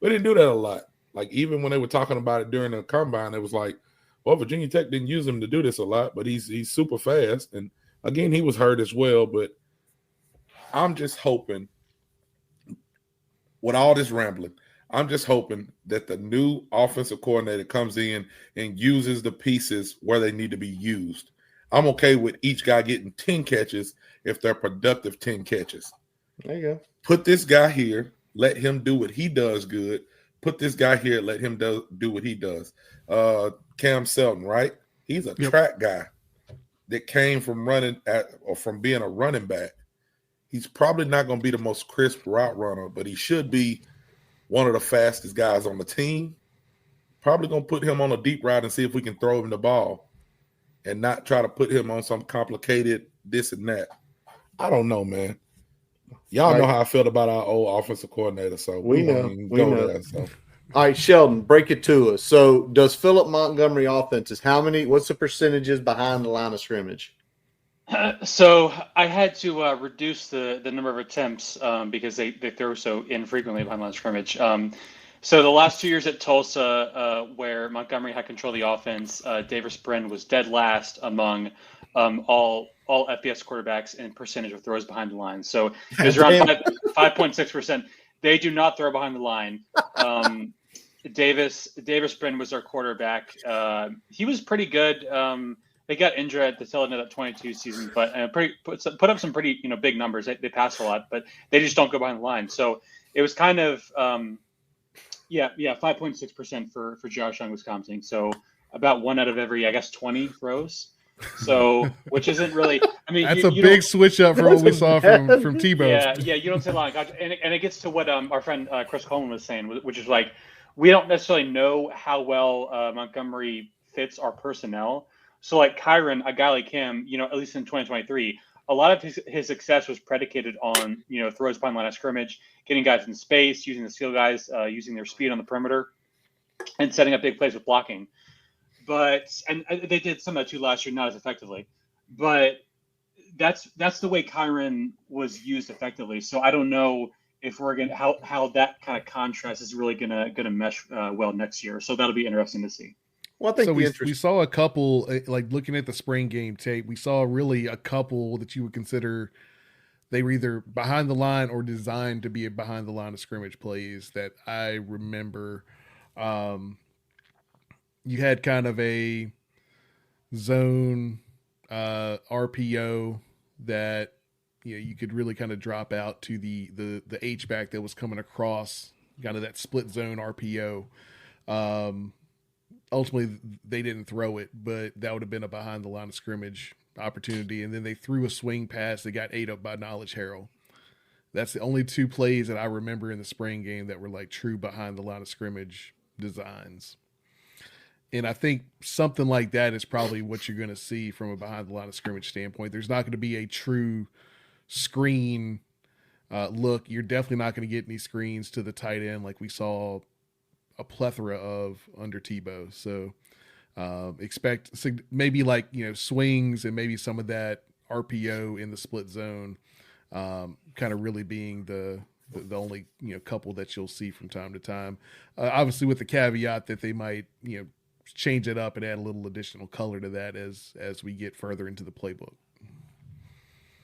We didn't do that a lot. Like even when they were talking about it during the combine, it was like, well, Virginia Tech didn't use him to do this a lot, but he's super fast. And again, he was hurt as well. But I'm just hoping, with all this rambling, I'm just hoping that the new offensive coordinator comes in and uses the pieces where they need to be used. I'm okay with each guy getting 10 catches if they're productive 10 catches. There you go. Put this guy here, let him do what he does good. Put this guy here, let him do what he does. Cam Selton, right? He's a track guy that came from from being a running back. He's probably not going to be the most crisp route runner, but he should be one of the fastest guys on the team. Probably going to put him on a deep route and see if we can throw him the ball and not try to put him on some complicated this and that. I don't know, man. Y'all know how I felt about our old offensive coordinator, so we know. There, so. All right, Sheldon, break it to us. So does Philip Montgomery offenses, what's the percentages behind the line of scrimmage? So I had to reduce the number of attempts because they throw so infrequently behind the line of scrimmage. So the last 2 years at Tulsa, where Montgomery had control of the offense, Davis Brin was dead last among all FBS quarterbacks in percentage of throws behind the line. So it was around 5.6%. They do not throw behind the line. Davis Brin was our quarterback. He was pretty good. They got injured at the tail end of that 22 season, but put up some pretty big numbers. They pass a lot, but they just don't go behind the line. So it was kind of 5.6% for Josh Young, Wisconsin. So about 1 out of every 20 throws. So which isn't really. I mean, that's a big switch up from what we saw from Tebow. Yeah, you don't say a lot, and it gets to what our friend Chris Coleman was saying, which is like we don't necessarily know how well Montgomery fits our personnel. So like Kyron, a guy like him, at least in 2023, a lot of his success was predicated on, throws behind the line of scrimmage, getting guys in space, using the skill guys, using their speed on the perimeter, and setting up big plays with blocking. And they did some of that too last year, not as effectively. But that's the way Kyren was used effectively. So I don't know if we're gonna how that kind of contrast is really gonna mesh well next year. So that'll be interesting to see. Well, I think so we saw a couple, like looking at the spring game tape, we saw really a couple that you would consider they were either behind the line or designed to be behind the line of scrimmage plays that I remember. You had kind of a zone RPO that you could really kind of drop out to the H-back that was coming across, kind of that split zone RPO. Ultimately, they didn't throw it, but that would have been a behind the line of scrimmage opportunity. And then they threw a swing pass that got ate up by Knowledge Harrell. That's the only two plays that I remember in the spring game that were like true behind the line of scrimmage designs. And I think something like that is probably what you're going to see from a behind the line of scrimmage standpoint. There's not going to be a true screen look. You're definitely not going to get any screens to the tight end like we saw a plethora of under Tebow. So expect maybe like, swings and maybe some of that RPO in the split zone kind of really being the only, couple that you'll see from time to time. Obviously with the caveat that they might, change it up and add a little additional color to that as we get further into the playbook.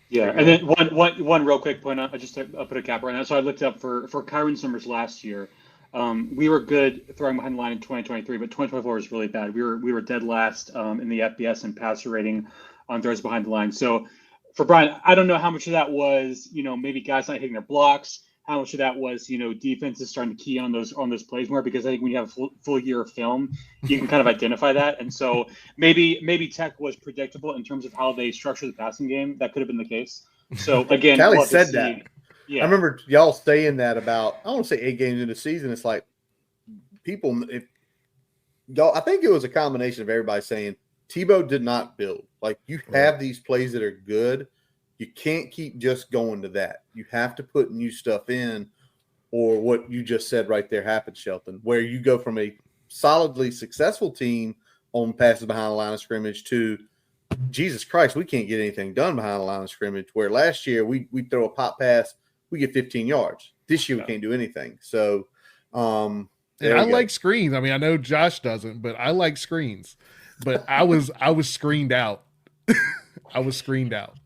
Yeah, and then one real quick point, just to put a cap right now. So I looked up for Kyren's numbers last year. We were good throwing behind the line in 2023, but 2024 was really bad. We were dead last in the FBS and passer rating on throws behind the line. So for Brian, I don't know how much of that was, maybe guys not hitting their blocks. How much of that was, defense is starting to key on those plays more, because I think when you have a full year of film, you can kind of identify that. And so maybe Tech was predictable in terms of how they structure the passing game. That could have been the case. So again, Callie said that. Yeah. I remember y'all saying that about, I want to say 8 games into the season. It's like I think it was a combination of everybody saying Tebow did not build. Like, you have these plays that are good. You can't keep just going to that. You have to put new stuff in, or what you just said right there happens, Shelton, where you go from a solidly successful team on passes behind the line of scrimmage to, Jesus Christ, we can't get anything done behind the line of scrimmage, where last year we throw a pop pass, we get 15 yards. This year we can't do anything. So and I like screens. I mean, I know Josh doesn't, but I like screens. But I was screened out. I was screened out.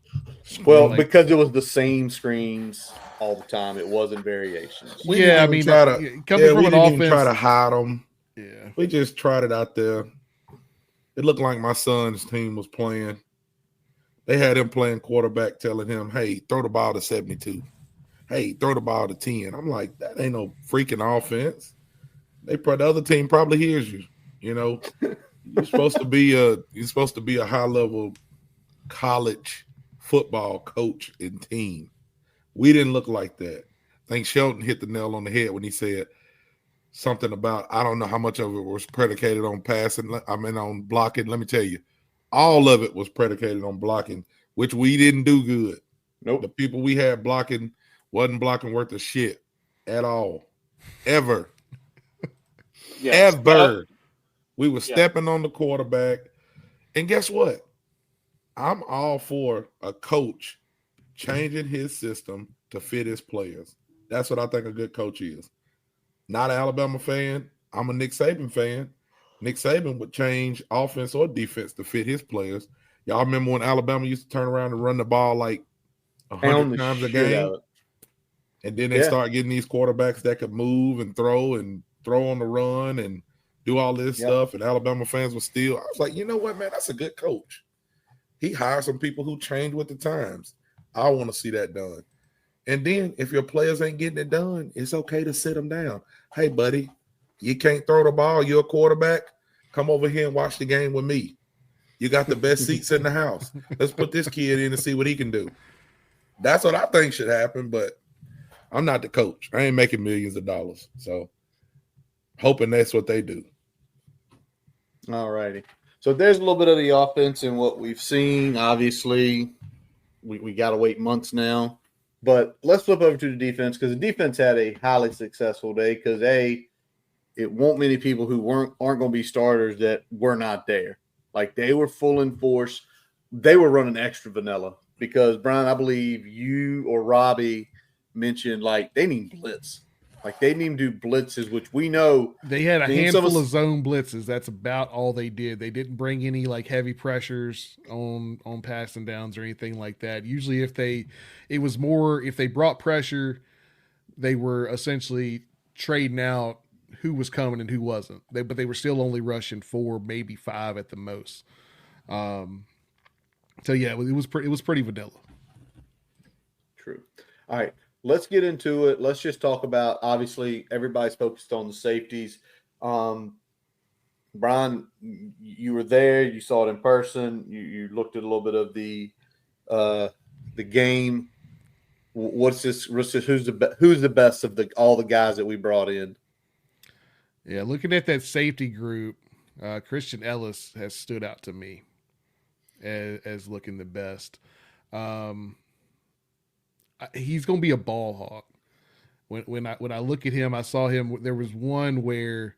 Well, because it was the same screens all the time. It wasn't variations. We didn't even try to hide them. Yeah. We just tried it out there. It looked like my son's team was playing. They had him playing quarterback, telling him, hey, throw the ball to 72. Hey, throw the ball to 10. I'm like, that ain't no freaking offense. The other team probably hears you. You're supposed to be a high level college football coach and team. We didn't look like that. I think Shelton hit the nail on the head when he said something about, I don't know how much of it was predicated on on blocking. Let me tell you, all of it was predicated on blocking, which we didn't do good. Nope. The people we had blocking wasn't blocking worth of shit at all. Ever. Yes. Ever. We were stepping on the quarterback. And guess what? I'm all for a coach changing his system to fit his players. That's what I think a good coach is. Not an Alabama fan. I'm a Nick Saban fan. Nick Saban would change offense or defense to fit his players. Y'all remember when Alabama used to turn around and run the ball like 100 times a game? And then they start getting these quarterbacks that could move and throw on the run and do all this stuff. And Alabama fans were still, I was like, you know what, man, that's a good coach. He hired some people who change with the times. I want to see that done. And then if your players ain't getting it done, it's okay to sit them down. Hey, buddy, you can't throw the ball. You're a quarterback. Come over here and watch the game with me. You got the best seats in the house. Let's put this kid in and see what he can do. That's what I think should happen, but I'm not the coach. I ain't making millions of dollars. So hoping that's what they do. All righty. So there's a little bit of the offense and what we've seen. Obviously, we got to wait months now. But let's flip over to the defense, because the defense had a highly successful day, because it won't many people who aren't going to be starters that were not there. Like, they were full in force. They were running extra vanilla because, Brian, I believe you or Robbie mentioned, like, they need blitz. Like, they need to do blitzes, which we know. They had a handful of zone blitzes. That's about all they did. They didn't bring any, like, heavy pressures on passing downs or anything like that. Usually if they brought pressure, they were essentially trading out who was coming and who wasn't. But they were still only rushing 4, maybe 5 at the most. So yeah, it was pretty vanilla. True. All right, let's get into it. Let's just talk about, obviously, everybody's focused on the safeties. Brian, you were there. You saw it in person. You looked at a little bit of the game. Who's the best of all the guys that we brought in? Yeah, looking at that safety group, Christian Ellis has stood out to me as looking the best. He's going to be a ball hawk. When I look at him, I saw him. There was one where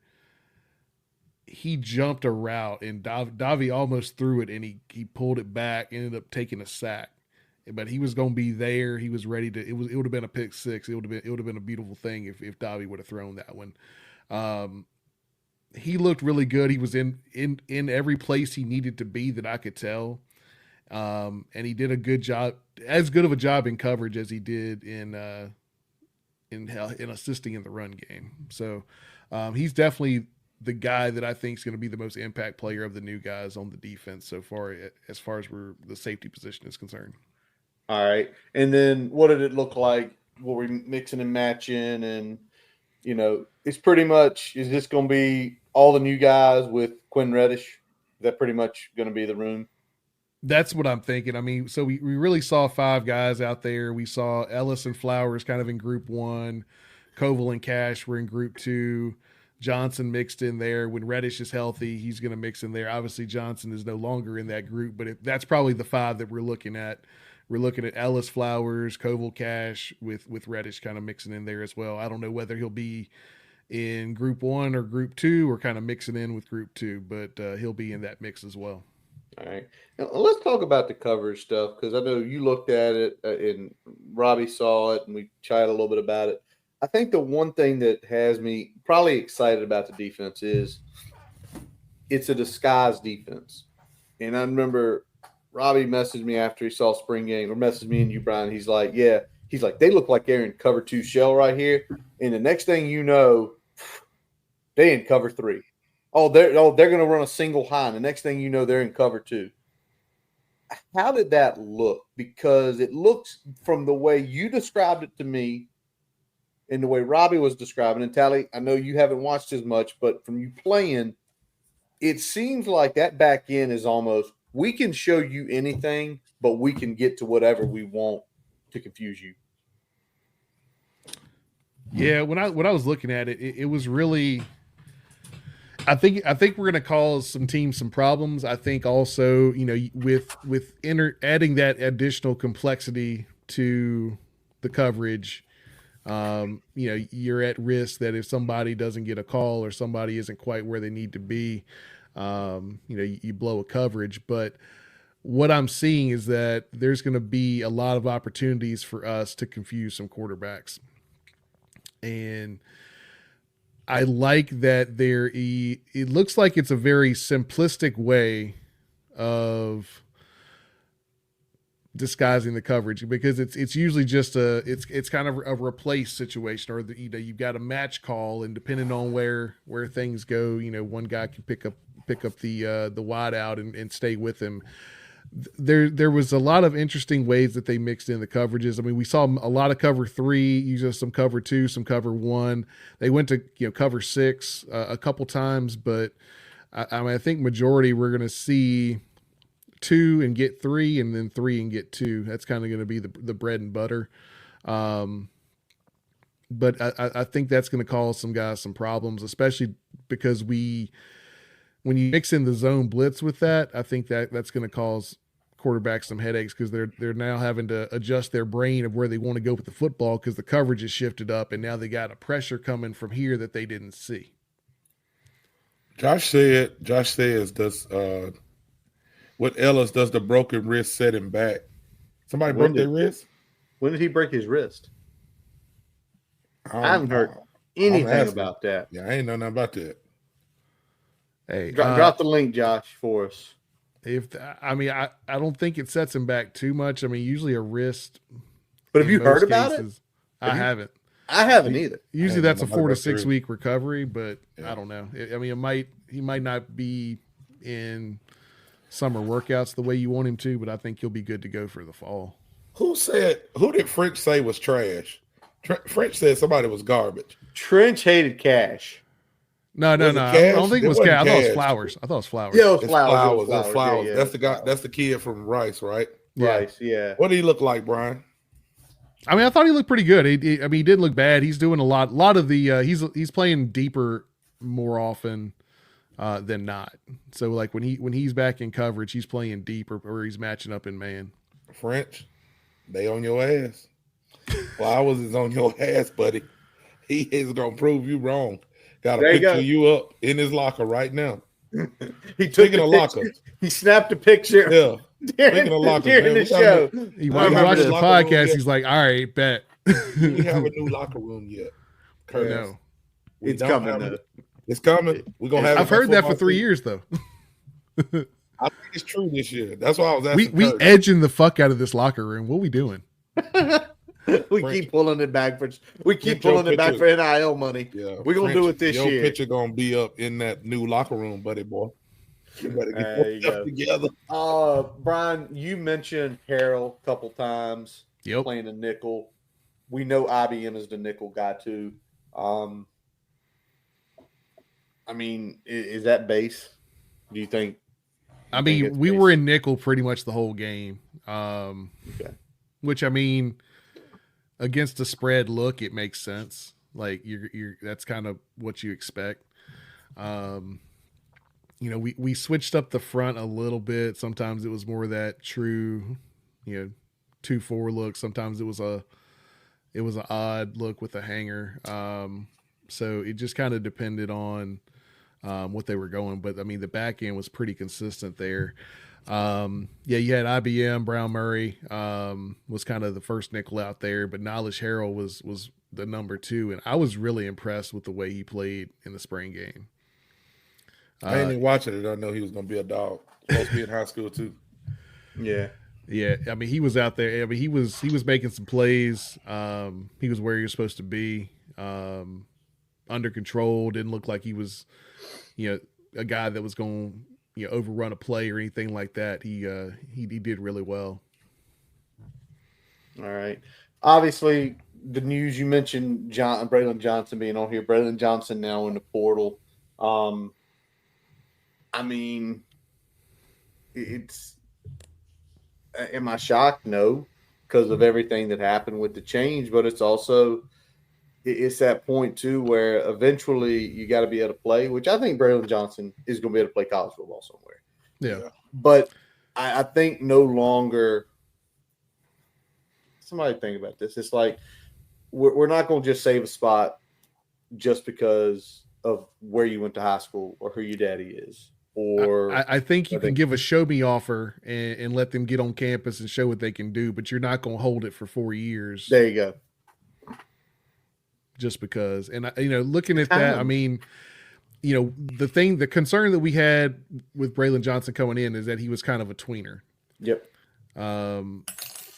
he jumped a route and Davi almost threw it, and he pulled it back, ended up taking a sack. But he was going to be there. He was ready to. It would have been a pick six. It would have been a beautiful thing if Davi would have thrown that one. He looked really good. He was in every place he needed to be that I could tell. And he did a good job, as good of a job in coverage as he did in assisting in the run game. So he's definitely the guy that I think is going to be the most impact player of the new guys on the defense so far, as far as the safety position is concerned. All right. And then what did it look like? Were we mixing and matching? And, it's pretty much, is this going to be all the new guys with Quinn Reddish? Is that pretty much going to be the room? That's what I'm thinking. I mean, so we really saw 5 guys out there. We saw Ellis and Flowers kind of in group 1. Koval and Cash were in group 2. Johnson mixed in there. When Reddish is healthy, he's going to mix in there. Obviously, Johnson is no longer in that group, but that's probably the 5 that we're looking at. We're looking at Ellis, Flowers, Koval, Cash with Reddish kind of mixing in there as well. I don't know whether he'll be in group 1 or group 2 or kind of mixing in with group 2, but he'll be in that mix as well. All right. Now, let's talk about the coverage stuff, because I know you looked at it and Robbie saw it and we chatted a little bit about it. I think the one thing that has me probably excited about the defense is it's a disguised defense. And I remember Robbie messaged me after he saw spring game, or messaged me and you, Brian. He's like, they look like they're in cover 2 shell right here. And the next thing you know, they in cover 3. They're going to run a single high. And the next thing you know, they're in cover 2. How did that look? Because it looks, from the way you described it to me and the way Robbie was describing it, Tally, I know you haven't watched as much, but from you playing, it seems like that back end is almost, we can show you anything, but we can get to whatever we want to confuse you. Yeah, when I was looking at it, it was really, I think we're going to cause some teams some problems. I think also, with adding that additional complexity to the coverage, you're at risk that if somebody doesn't get a call or somebody isn't quite where they need to be, you blow a coverage. But what I'm seeing is that there's going to be a lot of opportunities for us to confuse some quarterbacks. And I like that it looks like it's a very simplistic way of disguising the coverage, because it's usually just it's kind of a replace situation, or you've got a match call, and depending on where things go, one guy can pick up the wide out and stay with him. There was a lot of interesting ways that they mixed in the coverages. I mean, we saw a lot of cover 3, usually some cover 2, some cover 1. They went to cover 6 a couple times, but I think majority we're going to see 2 and get 3, and then 3 and get 2. That's kind of going to be the bread and butter. But I think that's going to cause some guys some problems, especially because when you mix in the zone blitz with that, I think that's going to cause quarterbacks some headaches because they're now having to adjust their brain of where they want to go with the football because the coverage has shifted up, and now they got a pressure coming from here that they didn't see. Josh says, does what Ellis does the broken wrist set him back? Somebody broke their wrist? When did he break his wrist? I haven't heard anything about that. Yeah, I ain't know nothing about that. Hey, drop the link, Josh, for us. I don't think it sets him back too much. I mean, usually a wrist. But have you heard about it? I haven't. I haven't either. Usually that's a 4 to 6 week recovery, but I don't know. He might not be in summer workouts the way you want him to, but I think he'll be good to go for the fall. Who did French say was trash? French said somebody was garbage. Trench hated Cash. No. I don't think it was Cash. I thought it was Flowers. Yeah, it was Flowers. It's Flowers. Yeah, that's the guy. That's the kid from Rice, right? Rice, yeah. What did he look like, Brian? I mean, I thought he looked pretty good. He didn't look bad. He's doing a lot of the. He's playing deeper more often than not. So like when he's back in coverage, he's playing deeper, or he's matching up in man. French, they on your ass. Flowers is on your ass, buddy. He is gonna prove you wrong. Got a picture you up in his locker right now. He took a locker. He snapped a picture. Yeah. During the show. He watched the podcast. He's like, all right, bet. We have a new locker room yet. Curtis. No. It's coming. It's coming. We're gonna have I've heard that for 3 years though. I think it's true this year. That's why I was asking. We edging the fuck out of this locker room. What are we doing? We keep pulling it back for NIL money. Yeah, we're gonna do it this year. Your picture gonna be up in that new locker room, buddy boy. You better get yourself together. Brian, you mentioned Harrell a couple times. Yep. Playing a nickel. We know IBM is the nickel guy too. I mean, is that base? Do you think? I mean, we were in nickel pretty much the whole game. Okay. Which, I mean, against the spread look, it makes sense. Like you're that's kind of what you expect. We switched up the front a little bit. Sometimes it was more of that true, 2-4 look. Sometimes it was an odd look with a hanger. So it just kind of depended on what they were going. But I mean, the back end was pretty consistent there. You had IBM, Brown Murray was kind of the first nickel out there, but Nalish Harrell was the number 2, and I was really impressed with the way he played in the spring game. I didn't even watch it. I know he was going to be a dog. Supposed to be in high school too. Yeah. Yeah. I mean, he was out there. I mean, he was making some plays. He was where he was supposed to be, under control. Didn't look like he was, a guy that was going to, overrun a play or anything like that. He did really well. All right. Obviously, the news you mentioned, Braylon Johnson being on here. Braylon Johnson now in the portal. I mean, am I shocked? No, because of everything that happened with the change, but it's also, it's that point too, where eventually you got to be able to play, which I think Braylon Johnson is going to be able to play college football somewhere. Yeah. But I think no longer, somebody think about this. It's like, we're not going to just save a spot just because of where you went to high school or who your daddy is. Or I think you can give a show me offer and let them get on campus and show what they can do, but you're not going to hold it for 4 years. There you go. Just because, and looking at that, I mean, the concern that we had with Braylon Johnson coming in is that he was kind of a tweener. Yep.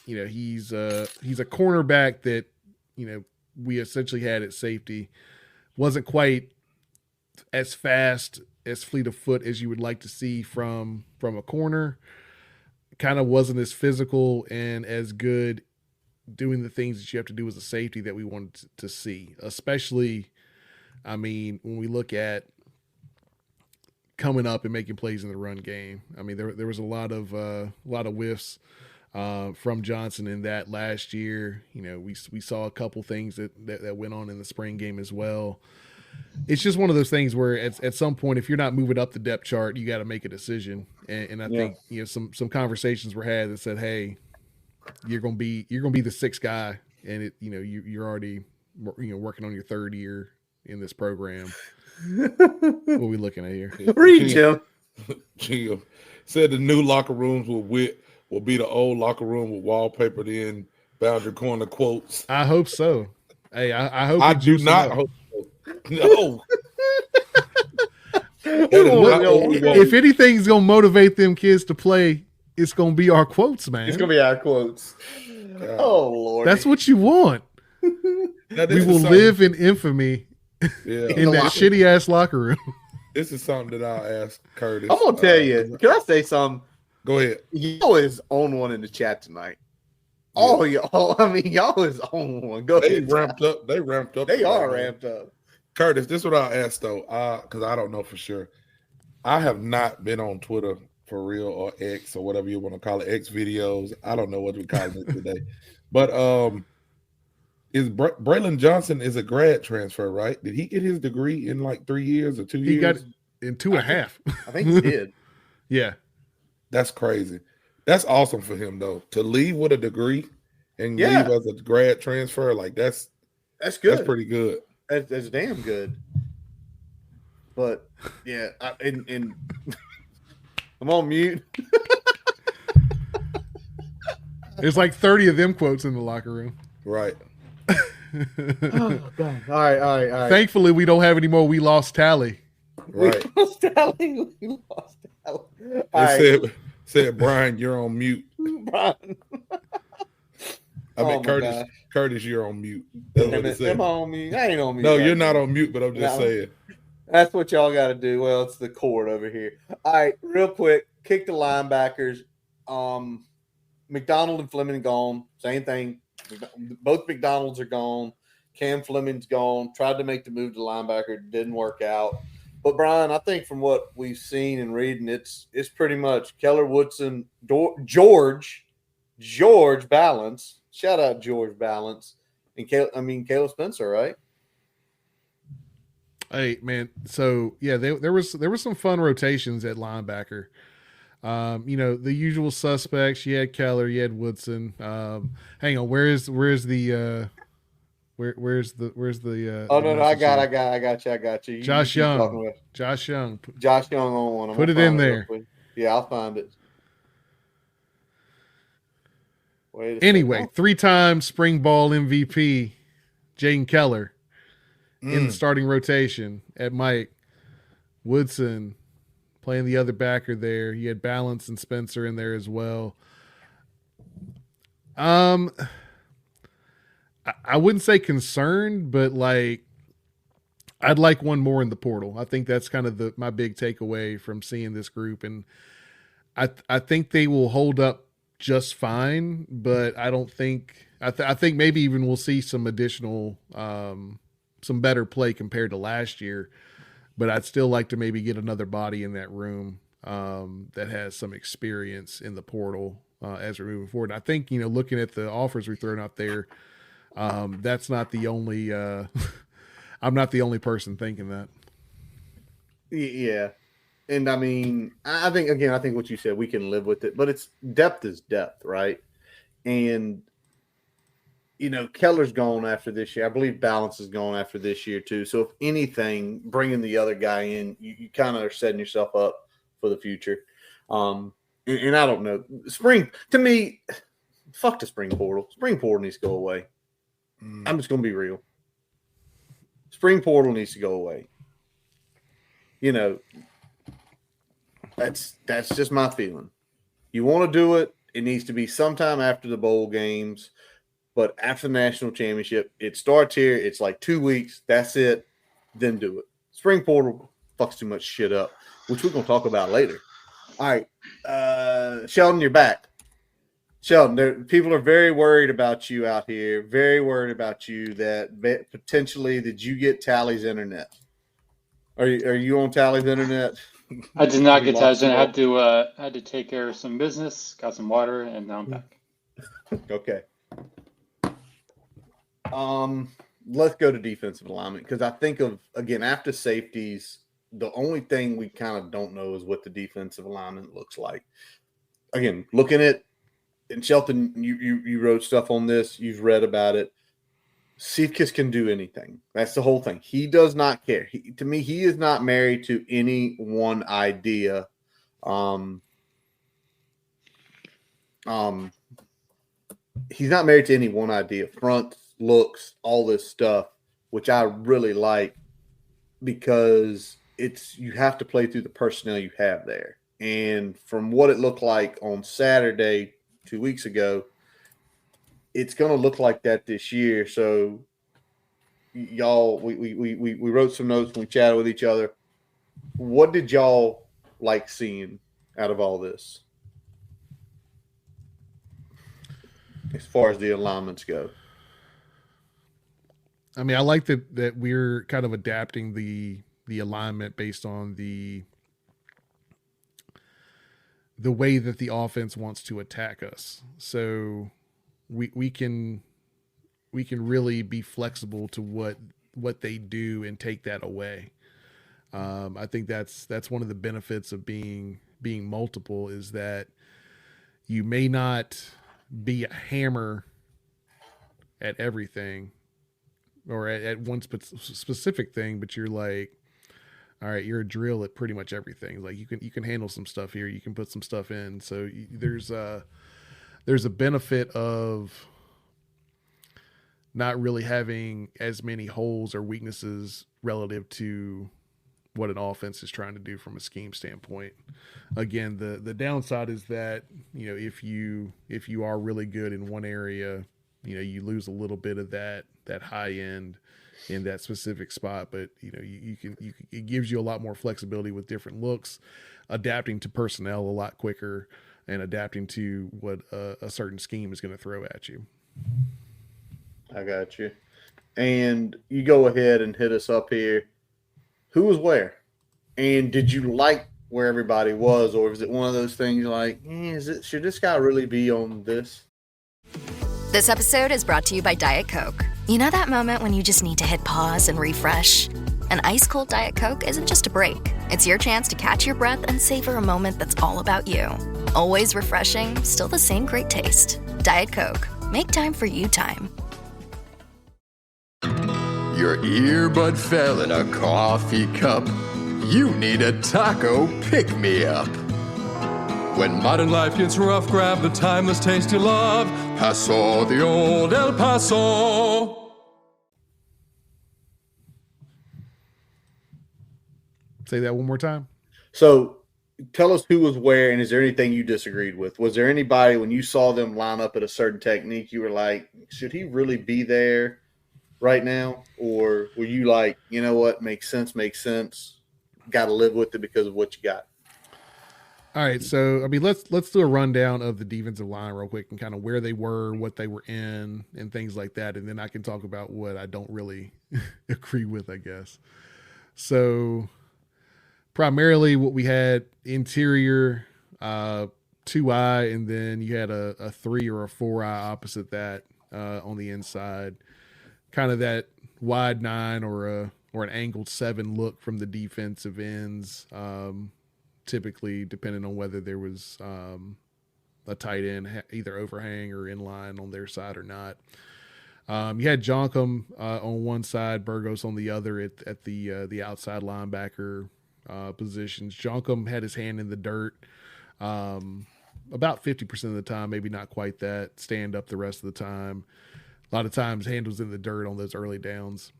He's a cornerback that, we essentially had at safety. Wasn't quite as fast, as fleet of foot as you would like to see from a corner. Kind of wasn't as physical and as good doing the things that you have to do as a safety that we wanted to see. Especially, I mean, when we look at coming up and making plays in the run game. I mean, there was a lot of whiffs from Johnson in that last year. We saw a couple things that went on in the spring game as well. It's just one of those things where at some point, if you're not moving up the depth chart, you got to make a decision. And I think some conversations were had that said, hey, you're gonna be the sixth guy, and you're already working on your third year in this program. What are we looking at here? Read Jim. Jim said the new locker rooms will be the old locker room with wallpapered in Boundary Corner quotes. I hope so. Hey, I hope I do not hope so. No. If anything's gonna motivate them kids to play, it's gonna be our quotes, man. It's gonna be our quotes. Oh Lord, that's what you want. We will live in infamy in that shitty ass locker room. This is something that I'll ask Curtis. I'm gonna tell you. Can I say something? Go ahead. Y'all is on one in the chat tonight. Yeah. Oh, y'all is on one. Go ahead. Ramped up. They ramped up. They are ramped up. Curtis, this is what I'll ask though, because I don't know for sure. I have not been on Twitter for real, or X, or whatever you want to call it, X videos. I don't know what we call it today. But is Braylon Johnson is a grad transfer, right? Did he get his degree in like 3 years or 2 years? He got it in 2.5. I think he did. Yeah. That's crazy. That's awesome for him though. To leave with a degree and leave as a grad transfer, like that's good. That's pretty good. That's damn good. But yeah, and I'm on mute. There's like 30 of them quotes in the locker room. Right. Oh, God. All right. Thankfully, we don't have any more. We lost tally. Right. We lost tally. Said Brian, you're on mute. Brian. Curtis, you're on mute. That's what it said. I'm on mute. I ain't on mute. No, you're not on mute, but I'm just saying. That's what y'all got to do. Well, it's the court over here. All right, real quick. Kick the linebackers. McDonald and Fleming gone. Same thing. Both McDonalds are gone. Cam Fleming's gone. Tried to make the move to linebacker. Didn't work out. But, Brian, I think from what we've seen and reading, it's pretty much Keller Woodson, George Balance. Shout out George Balance. And Caleb Spencer, right? Hey, man. So, yeah, there was some fun rotations at linebacker. The usual suspects. You had Keller, you had Woodson. Hang on, where's the oh no, I got you. Josh Young on one. Put it in there. Yeah, I'll find it. Anyway, 3-time spring ball MVP Jaden Keller in the starting rotation at Mike. Woodson playing the other backer there. You had Balance and Spencer in there as well. I wouldn't say concerned, but like I'd like one more in the portal. I think that's kind of my big takeaway from seeing this group, and I think they will hold up just fine. But I don't think I think maybe even we'll see some additional some better play compared to last year. But I'd still like to maybe get another body in that room that has some experience in the portal as we're moving forward. And I think, looking at the offers we're throwing out there, that's not the only I'm not the only person thinking that. Yeah. And I think what you said, we can live with it, but it's depth is depth, right? And Keller's gone after this year. I believe Balance is gone after this year too. So if anything, bringing the other guy in, you kind of are setting yourself up for the future. And I don't know. Spring, to me, fuck the spring portal. Spring portal needs to go away. I'm just going to be real. Spring portal needs to go away. That's just my feeling. You want to do it, it needs to be sometime after the bowl games. But after the national championship, it starts here. It's like 2 weeks. That's it. Then do it. Spring portal fucks too much shit up, which we're going to talk about later. All right. Sheldon, you're back. Sheldon, people are very worried about you out here. Very worried about you that potentially did you get Tally's internet? Are you on Tally's internet? I did not get Tally's internet. I had to take care of some business, got some water, and now I'm back. Okay. Let's go to defensive alignment because I think of, again, after safeties, The only thing we kind of don't know is what the defensive alignment looks like. Again, looking at, and Shelton, you wrote stuff on this. You've read about it. Cephas can do anything. That's the whole thing. He does not care. To me, he is not married to any one idea. He's not married to any one idea. Fronts, looks, all this stuff, which I really like, because you have to play through the personnel you have there. And from what it looked like on Saturday 2 weeks ago, it's going to look like that this year. So, y'all, we wrote some notes when we chatted with each other. What did y'all like seeing out of all this, as far as the alignments go? I mean, I like that we're kind of adapting the alignment based on the way that the offense wants to attack us. So we can really be flexible to what they do and take that away. I think that's one of the benefits of being multiple, is that you may not be a hammer at everything or at one specific thing, but you're like, all right, you're a drill at pretty much everything. Like you can handle some stuff here. You can put some stuff in. So there's a benefit of not really having as many holes or weaknesses relative to what an offense is trying to do from a scheme standpoint. Again, the downside is that, if you are really good in one area, you lose a little bit of that high end in that specific spot, but it gives you a lot more flexibility with different looks, adapting to personnel a lot quicker, and adapting to what a certain scheme is going to throw at you. I got you. And you go ahead and hit us up here. Who was where? And did you like where everybody was, or is it one of those things like, should this guy really be on this? This episode is brought to you by Diet Coke. You know that moment when you just need to hit pause and refresh? An ice-cold Diet Coke isn't just a break. It's your chance to catch your breath and savor a moment that's all about you. Always refreshing, still the same great taste. Diet Coke. Make time for you time. Your earbud fell in a coffee cup. You need a taco pick-me-up. When modern life gets rough, grab the timeless taste you love. Paso, the old El Paso. Say that one more time. So tell us who was where, and is there anything you disagreed with? Was there anybody, when you saw them line up at a certain technique, you were like, should he really be there right now? Or were you like, you know what, makes sense, got to live with it because of what you got? All right, so I mean, let's do a rundown of the defensive line real quick and kind of where they were, what they were in, and things like that, and then I can talk about what I don't really agree with, I guess. So primarily what we had, interior, 2-eye, and then you had a 3 or a 4-eye opposite that on the inside. Kind of that wide 9 or an angled 7 look from the defensive ends, typically depending on whether there was a tight end either overhang or in line on their side or not. You had Jonkum on one side, Burgos on the other at the outside linebacker positions. Jonkum had his hand in the dirt about 50% of the time, maybe not quite that, stand up the rest of the time. A lot of times hand was in the dirt on those early downs.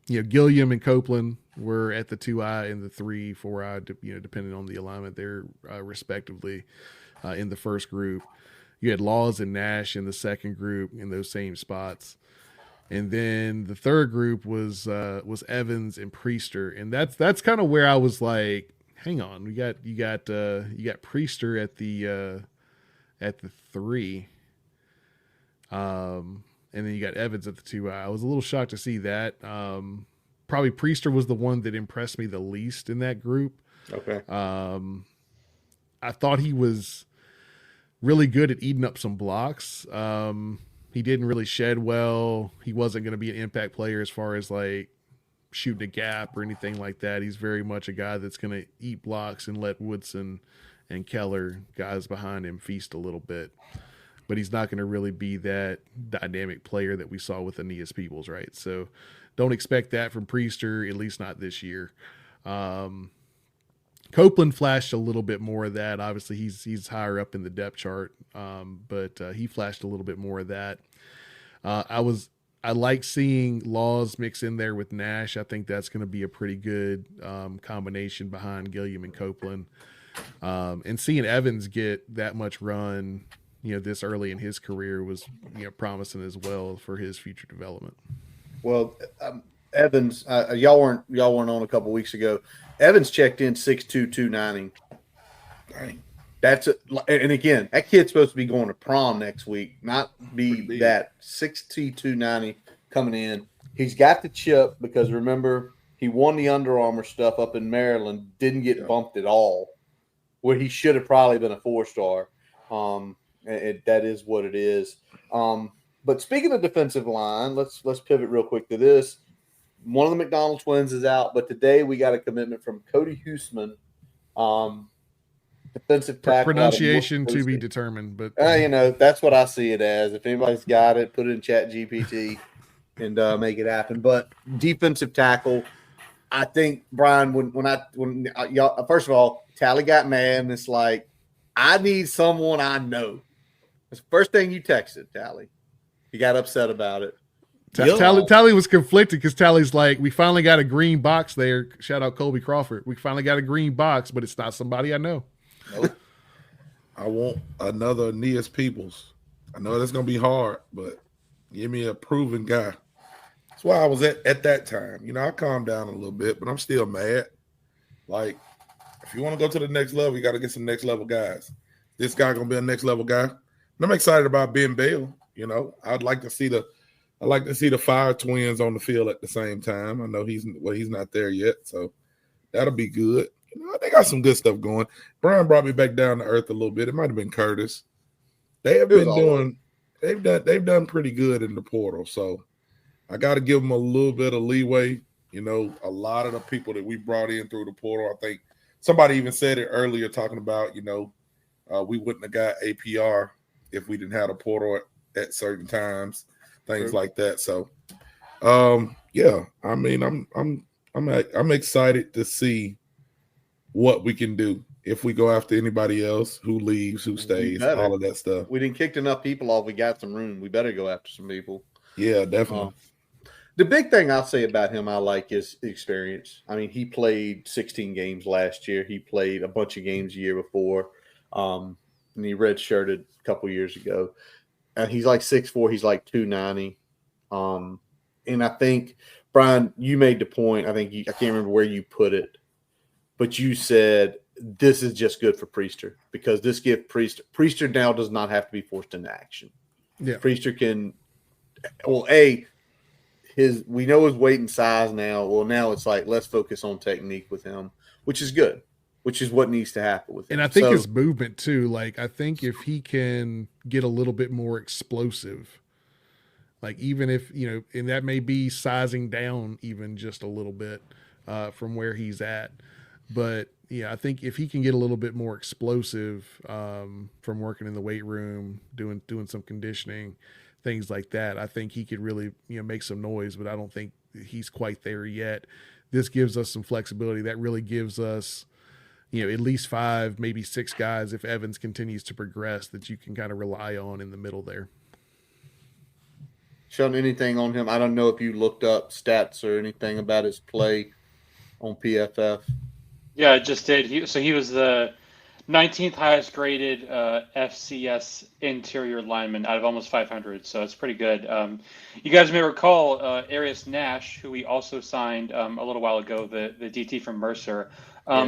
Gilliam and Copeland were at the 2-eye and the 3, 4-eye, depending on the alignment there, respectively, in the first group. You had Laws and Nash in the second group in those same spots. And then the third group was Evans and Priester. And that's kind of where I was like, hang on, you got Priester at the 3. And then you got Evans at the 2-eye. I was a little shocked to see that. Probably Priester was the one that impressed me the least in that group. Okay. I thought he was really good at eating up some blocks. He didn't really shed well. He wasn't going to be an impact player as far as like shooting a gap or anything like that. He's very much a guy that's going to eat blocks and let Woodson and Keller, guys behind him, feast a little bit. But he's not going to really be that dynamic player that we saw with Aeneas Peoples, right? So don't expect that from Priester, at least not this year. Copeland flashed a little bit more of that. Obviously, he's higher up in the depth chart, but he flashed a little bit more of that. I like seeing Laws mix in there with Nash. I think that's going to be a pretty good combination behind Gilliam and Copeland. And seeing Evans get that much run, this early in his career was, promising as well for his future development. Well, Evans, y'all weren't on a couple weeks ago. Evans checked in 6'2", 290. Dang. And again, that kid's supposed to be going to prom next week, not be that 6'2", 290 coming in. He's got the chip because remember, he won the Under Armour stuff up in Maryland, didn't get bumped at all, where he should have probably been a 4-star. That is what it is. But speaking of defensive line, let's pivot real quick to this. One of the McDonald twins is out, but today we got a commitment from Cody Huseman, defensive tackle. Pronunciation to be determined, but that's what I see it as. If anybody's got it, put it in Chat GPT and make it happen. But defensive tackle, I think Brian, when y'all first of all, Tally got mad and it's like, I need someone I know. That's the first thing you texted, Tally. He got upset about it. Tally was conflicted because Tally's like, we finally got a green box there. Shout out Colby Crawford. We finally got a green box, but it's not somebody I know. Nope. I want another Aeneas Peoples. I know that's going to be hard, but give me a proven guy. That's why I was at that time. I calmed down a little bit, but I'm still mad. Like, if you want to go to the next level, you got to get some next level guys. This guy going to be a next level guy. And I'm excited about Ben Bell. I'd like to see the Fire Twins on the field at the same time. I know he's not there yet, so that'll be good. They got some good stuff going. Brian brought me back down to earth a little bit. It might have been Curtis. They've done pretty good in the portal, so I got to give them a little bit of leeway. A lot of the people that we brought in through the portal, I think somebody even said it earlier talking about, we wouldn't have got APR if we didn't have a portal at certain times, things like that. So, yeah, I mean, I'm excited to see what we can do if we go after anybody else, who leaves, who stays, all of that stuff. We didn't kick enough people off. We got some room. We better go after some people. Yeah, definitely. The big thing I'll say about him I like is the experience. I mean, he played 16 games last year. He played a bunch of games the year before. And he redshirted a couple years ago. And he's like 6'4", he's like 290. And I think, Brian, you made the point. I can't remember where you put it, but you said this is just good for Priester because this gives Priester now does not have to be forced into action. Yeah. Priester can, we know his weight and size now. Well, now it's like, let's focus on technique with him, which is good, which is what needs to happen with him. And I think his movement too, like I think if he can get a little bit more explosive, like even if, and that may be sizing down even just a little bit from where he's at. But yeah, I think if he can get a little bit more explosive from working in the weight room, doing some conditioning, things like that, I think he could really make some noise. But I don't think he's quite there yet. This gives us some flexibility. That really gives us, at least 5, maybe 6 guys if Evans continues to progress that you can kind of rely on in the middle there. Sean, anything on him? I don't know if you looked up stats or anything about his play on PFF. Yeah, I just did. He was the 19th highest graded FCS interior lineman out of almost 500, so it's pretty good. You guys may recall Arius Nash, who we also signed a little while ago, the DT from Mercer.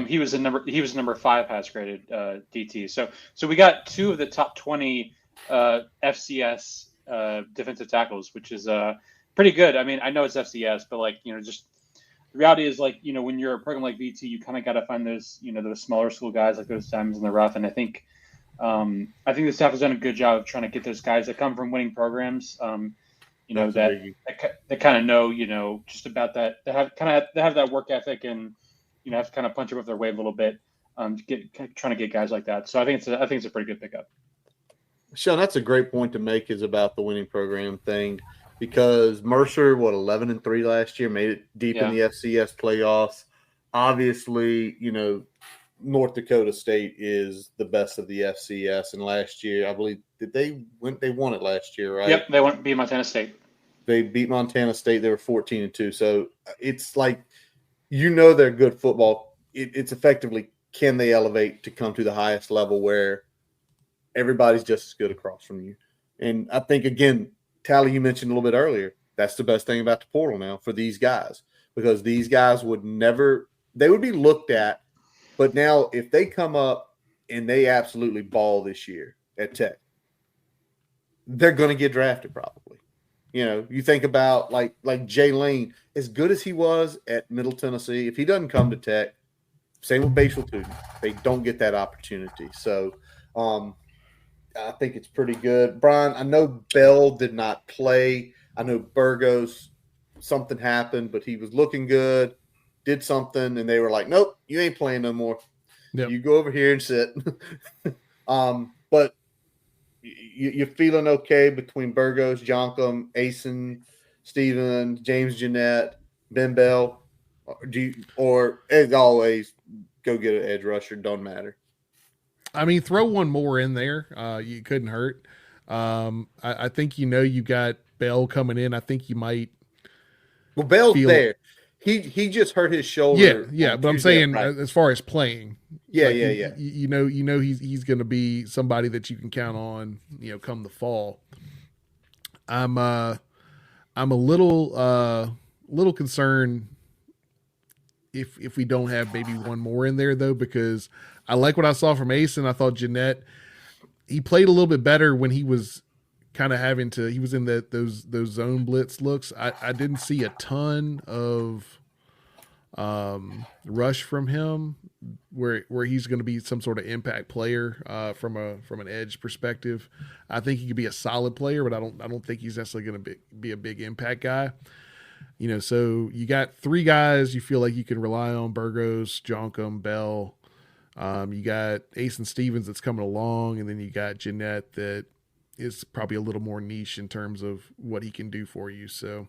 He was number 5 highest graded DT. So we got 2 of the top 20 FCS defensive tackles, which is pretty good. I mean, I know it's FCS, but just the reality is when you're a program like VT, you kind of got to find those those smaller school guys like those diamonds in the rough. And I think the staff has done a good job of trying to get those guys that come from winning programs, that kind of know, just about that. They have that work ethic and, have to kind of punch above their weight a little bit, trying to get guys like that. So I think it's a pretty good pickup. Sean, that's a great point to make, is about the winning program thing, because Mercer, 11-3 last year, made it deep in the FCS playoffs. Obviously, North Dakota State is the best of the FCS, and last year, I believe, they won it last year, right? Yep, they beat Montana State. They beat Montana State. They were 14-2. So it's like, they're good football. It's effectively, can they elevate to come to the highest level where everybody's just as good across from you? And I think, again, Tally, you mentioned a little bit earlier, that's the best thing about the portal now for these guys, because these guys would be looked at. But now if they come up and they absolutely ball this year at Tech, they're going to get drafted probably. You think about like Jay Lane, as good as he was at Middle Tennessee, if he doesn't come to Tech, same with Bashal Tootin, they don't get that opportunity. So I think it's pretty good. Brian, I know Bell did not play. I know Burgos, something happened, but he was looking good, did something, and they were like, nope, you ain't playing no more. Yep. You go over here and sit. But you're feeling okay between Burgos, Jonkum, Asen, Steven, James Jeanette, Ben Bell? Or as always, go get an edge rusher, don't matter? I mean, throw one more in there. You couldn't hurt. I think you got Bell coming in. I think you might. Well, Bell's there. He just hurt his shoulder. Yeah. But I'm saying, as far as playing, yeah. He's going to be somebody that you can count on. Come the fall. I'm a little concerned if we don't have maybe one more in there, though, because I like what I saw from Ace, and I thought Jeanette, he played a little bit better when he was kind of he was in those zone blitz looks. I didn't see a ton of rush from him where he's going to be some sort of impact player from an edge perspective. I think he could be a solid player, but I don't think he's necessarily going to be a big impact guy. So you got three guys you feel like you can rely on: Burgos, Jonkum, Bell. You got Asen Stevens that's coming along, and then you got Jeanette that is probably a little more niche in terms of what he can do for you. So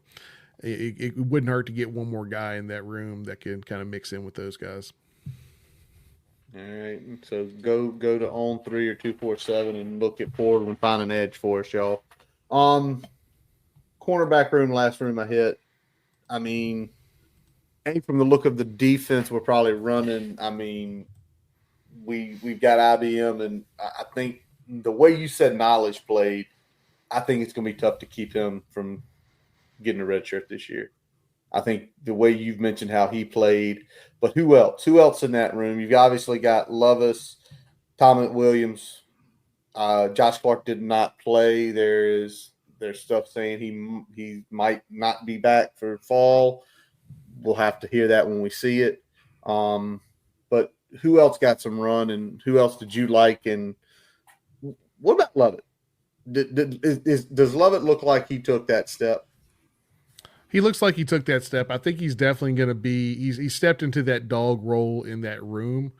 it wouldn't hurt to get one more guy in that room that can kind of mix in with those guys. All right, so go to On 3 or 247 and look at Portal and find an edge for us, y'all. Cornerback room, last room I hit. I mean, from the look of the defense we're probably running, I mean, we've got IBM, and I think the way you said Knowledge played, I think it's going to be tough to keep him from getting a red shirt this year. I think the way you've mentioned how he played, but who else? Who else in that room? You've obviously got Lovis, Tom Williams. Josh Clark did not play. There's stuff saying he might not be back for fall. We'll have to hear that when we see it. But who else got some run, and who else did you like? And what about Lovett? Does Lovett look like he took that step? He looks like he took that step. I think he's definitely going to be. He stepped into that dog role in that room.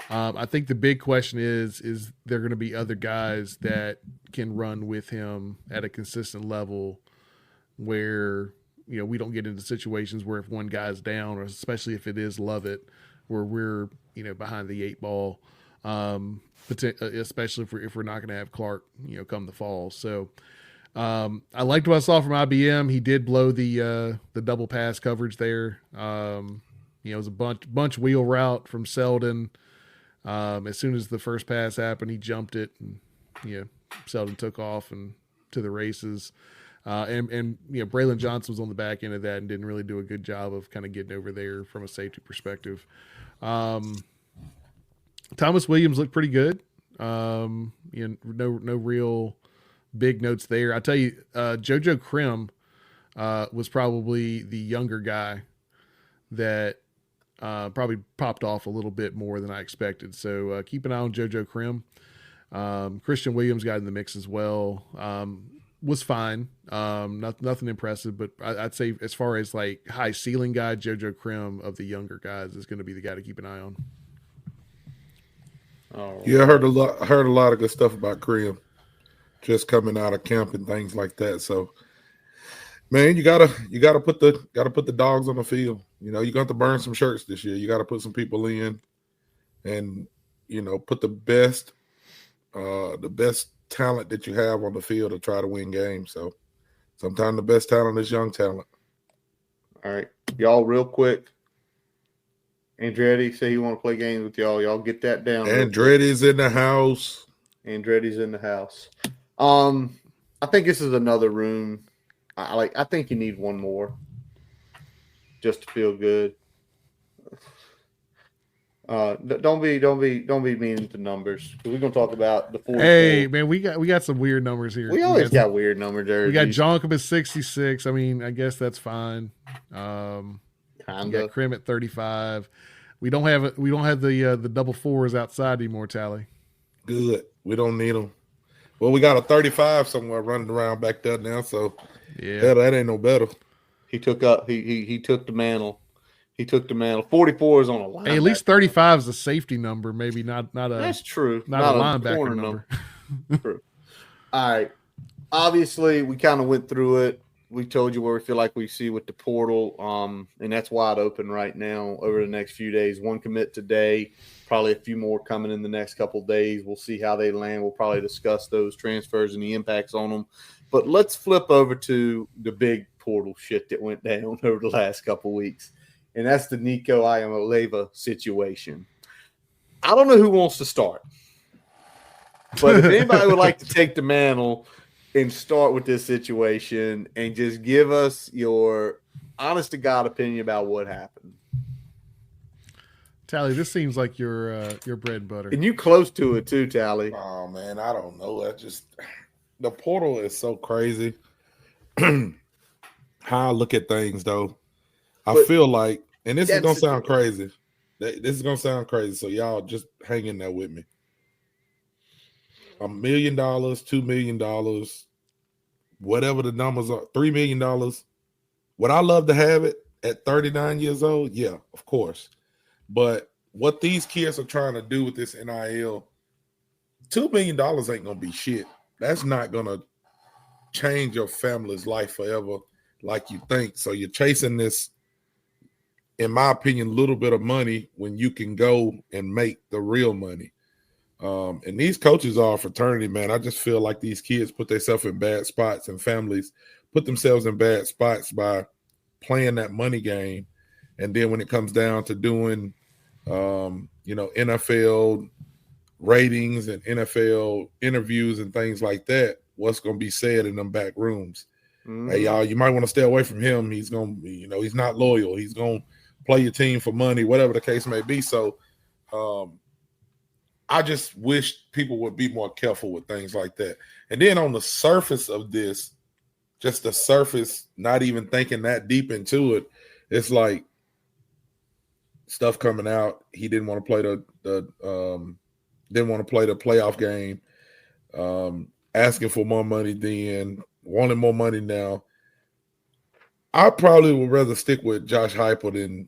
I think the big question is there going to be other guys that can run with him at a consistent level, where we don't get into situations where if one guy's down, or especially if it is Lovett, where we're behind the eight ball, especially if we're not going to have Clark come the fall. So I liked what I saw from IBM. He did blow the double pass coverage there. It was a bunch wheel route from Selden. As soon as the first pass happened, he jumped it, and Selden took off and to the races. And Braylon Johnson was on the back end of that and didn't really do a good job of kind of getting over there from a safety perspective. Thomas Williams looked pretty good. No real big notes there. I tell you, JoJo Krim was probably the younger guy that probably popped off a little bit more than I expected. So keep an eye on JoJo Krim. Christian Williams got in the mix as well. was fine. Nothing impressive, but I'd say as far as like high ceiling guy, JoJo Krim of the younger guys is going to be the guy to keep an eye on. Yeah, I heard a lot of good stuff about Krim, just coming out of camp and things like that. So, man, you gotta put the dogs on the field. You know, you got to burn some shirts this year. You got to put some people in, and put the best talent that you have on the field to try to win games. So, sometimes the best talent is young talent. All right, y'all, real quick. Andretti say he want to play games with y'all. Y'all get that down. Andretti's in the house. Andretti's in the house. I think this is another room. I think you need one more just to feel good. Don't be mean to numbers. We're gonna talk about the 44. Hey man, we got some weird numbers here. We always got weird numbers there. We got Jonkum at 66. I mean, I guess that's fine. We got Krim at 35. We don't have the double fours outside anymore, Tally. Good. We don't need them. Well, we got a 35 somewhere running around back there now, so yeah, that ain't no better. He took the mantle. He took the mantle. 44 is on a line. Hey, at least 35 is a safety number, maybe not a. That's true. Not a linebacker number. True. All right. Obviously, we kind of went through it. We told you where we feel like we see with the portal, and that's wide open right now over the next few days. One commit today, probably a few more coming in the next couple of days. We'll see how they land. We'll probably discuss those transfers and the impacts on them. But let's flip over to the big portal shit that went down over the last couple of weeks, and that's the Nico Iamaleava situation. I don't know who wants to start, but if anybody would like to take the mantle and start with this situation and just give us your honest to God opinion about what happened. Tally, this seems like your bread and butter. And you close to it too, Tally. Oh man, I don't know. The portal is so crazy. How I look at things though, I feel like, and this is gonna sound crazy. This is gonna sound crazy, so y'all just hang in there with me. $1 million, $2 million, whatever the numbers are, $3 million. Would I love to have it at 39 years old? Yeah, of course. But what these kids are trying to do with this NIL, $2 million ain't gonna be shit. That's not gonna change your family's life forever like you think. So you're chasing this, in my opinion, little bit of money when you can go and make the real money. And these coaches are a fraternity, man. I just feel like these kids put themselves in bad spots, and families put themselves in bad spots by playing that money game. And then when it comes down to doing, NFL ratings and NFL interviews and things like that, what's going to be said in them back rooms? Mm-hmm. Hey, y'all, you might want to stay away from him. He's going to, he's not loyal. He's going to play your team for money, whatever the case may be. So, I just wish people would be more careful with things like that. And then on the surface of this, just the surface, not even thinking that deep into it, it's like stuff coming out. He didn't want to play the playoff game, asking for more money then, wanting more money now. I probably would rather stick with Josh Heupel than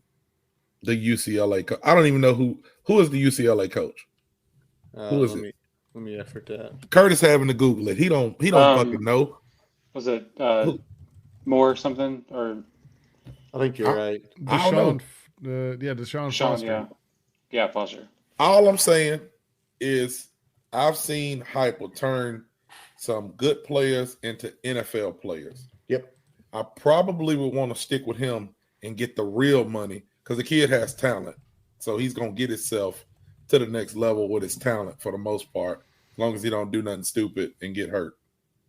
the UCLA coach. I don't even know who is the UCLA coach. Who is it? Let me effort that. Curtis having to Google it. He don't fucking know. Was it Moore or something? Or I think you're right. Deshaun Foster. Yeah, Foster. All I'm saying is I've seen Heupel turn some good players into NFL players. Yep. I probably would want to stick with him and get the real money because the kid has talent. So he's going to get himself to the next level with his talent for the most part, as long as he don't do nothing stupid and get hurt,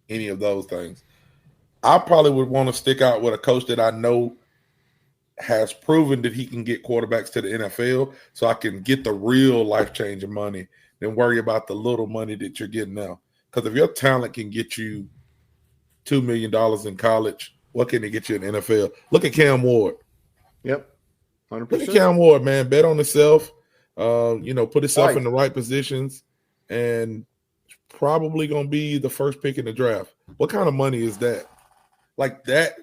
any of those things. I probably would want to stick out with a coach that I know has proven that he can get quarterbacks to the NFL so I can get the real life-changing money than worry about the little money that you're getting now. Because if your talent can get you $2 million in college, what can it get you in the NFL? Look at Cam Ward. Yep, 100%. Look at Cam Ward, man. Bet on himself. Put himself in the right positions and probably going to be the first pick in the draft. What kind of money is that? Like that,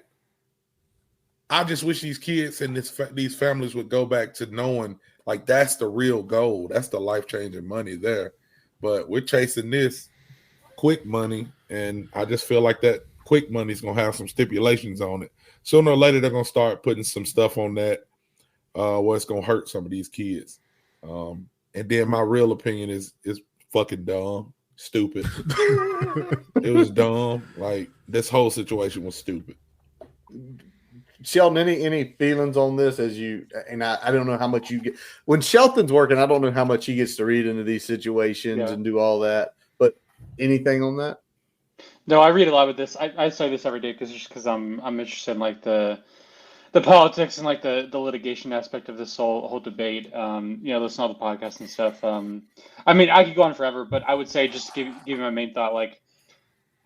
I just wish these kids and these families would go back to knowing like that's the real goal. That's the life-changing money there. But we're chasing this quick money, and I just feel like that quick money is going to have some stipulations on it. Sooner or later, they're going to start putting some stuff on that where it's going to hurt some of these kids. And then my real opinion is fucking dumb, stupid. It was dumb. Like this whole situation was stupid. Shelton, any feelings on this as you, and I don't know how much you get when Shelton's working. I don't know how much he gets to read into these situations and do all that, but anything on that? No, I read a lot with this. I study this every day because I'm interested in like the politics and like the litigation aspect of this whole debate. Listen to all the podcasts and stuff. I mean, I could go on forever, but I would say just to give you my main thought, like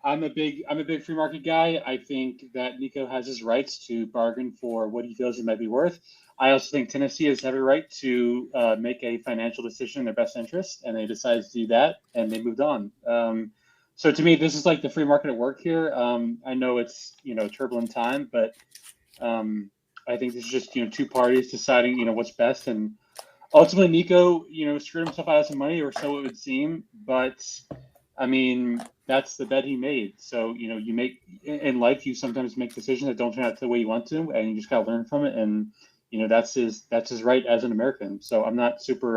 I'm a big free market guy. I think that Nico has his rights to bargain for what he feels it might be worth. I also think Tennessee has every right to make a financial decision in their best interest, and they decided to do that, and they moved on. So to me, this is like the free market at work here. I know it's a turbulent time, but I think this is just two parties deciding what's best, and ultimately Nico screwed himself out of some money, or so it would seem. But I mean, that's the bet he made. So you make in life, you sometimes make decisions that don't turn out the way you want to, and you just gotta learn from it. And that's his right as an American. So I'm not super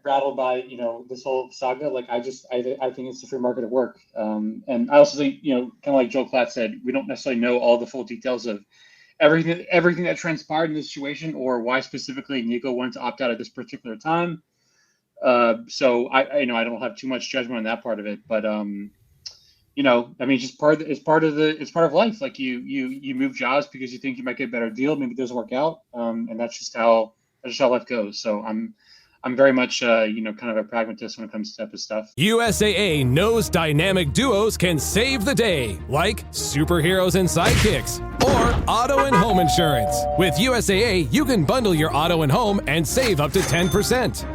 rattled by this whole saga. Like I think it's the free market at work. And I also think kind of like Joe Klatt said, we don't necessarily know all the full details of everything that transpired in this situation, or why specifically Nico wanted to opt out at this particular time. So I don't have too much judgment on that part of it, but I mean, just it's part of life. Like you move jobs because you think you might get a better deal, maybe it doesn't work out, and that's just how life goes. So I'm very much kind of a pragmatist when it comes to that type of stuff. USAA knows dynamic duos can save the day, like superheroes and sidekicks, or auto and home insurance. With USAA, you can bundle your auto and home and save up to 10%.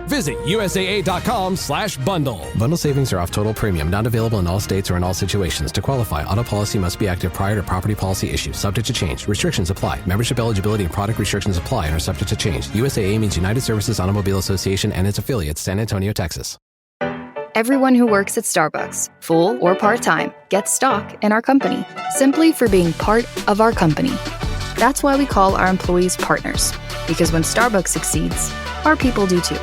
Visit USAA.com/bundle. Bundle savings are off total premium, not available in all states or in all situations. To qualify, auto policy must be active prior to property policy issue, subject to change. Restrictions apply. Membership eligibility and product restrictions apply and are subject to change. USAA means United Services Automobile Association and its affiliates, San Antonio, Texas. Everyone who works at Starbucks, full or part-time, gets stock in our company, simply for being part of our company. That's why we call our employees partners, because when Starbucks succeeds, our people do too.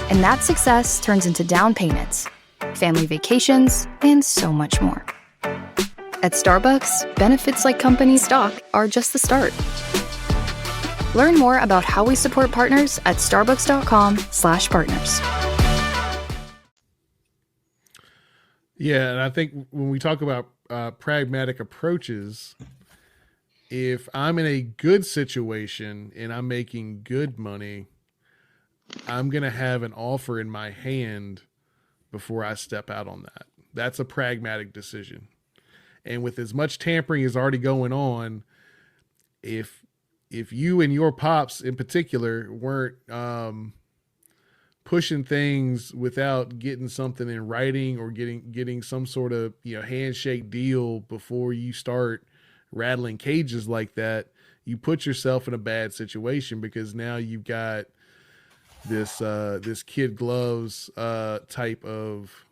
And that success turns into down payments, family vacations, and so much more. At Starbucks, benefits like company stock are just the start. Learn more about how we support partners at starbucks.com/partners. Yeah, and I think when we talk about pragmatic approaches, if I'm in a good situation and I'm making good money, I'm going to have an offer in my hand before I step out on that. That's a pragmatic decision. And with as much tampering as already going on, if you and your pops in particular weren't pushing things without getting something in writing or getting some sort of handshake deal before you start rattling cages like that, you put yourself in a bad situation, because now you've got this kid gloves type of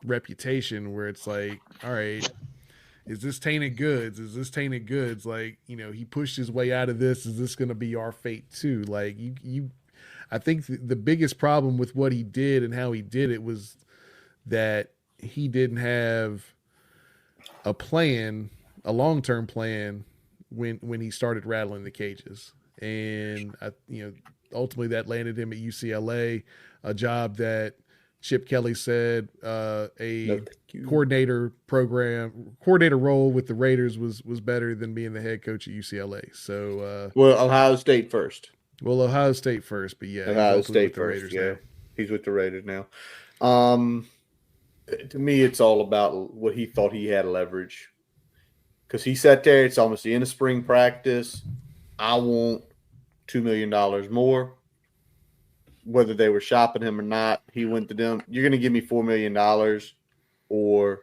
reputation where it's like, all right, is this tainted goods? Like, he pushed his way out of this. Is this going to be our fate too? Like I think the biggest problem with what he did and how he did it was that he didn't have a plan, a long-term plan when he started rattling the cages. And ultimately that landed him at UCLA, a job that Chip Kelly said a coordinator role with the Raiders was better than being the head coach at UCLA. So Ohio State first. But yeah, Ohio State first. Yeah, he's with the Raiders now. To me, it's all about what he thought he had leverage, because he sat there. It's almost the end of spring practice. I want $2 million more. whether they were shopping him or not, he went to them. You're going to give me $4 million or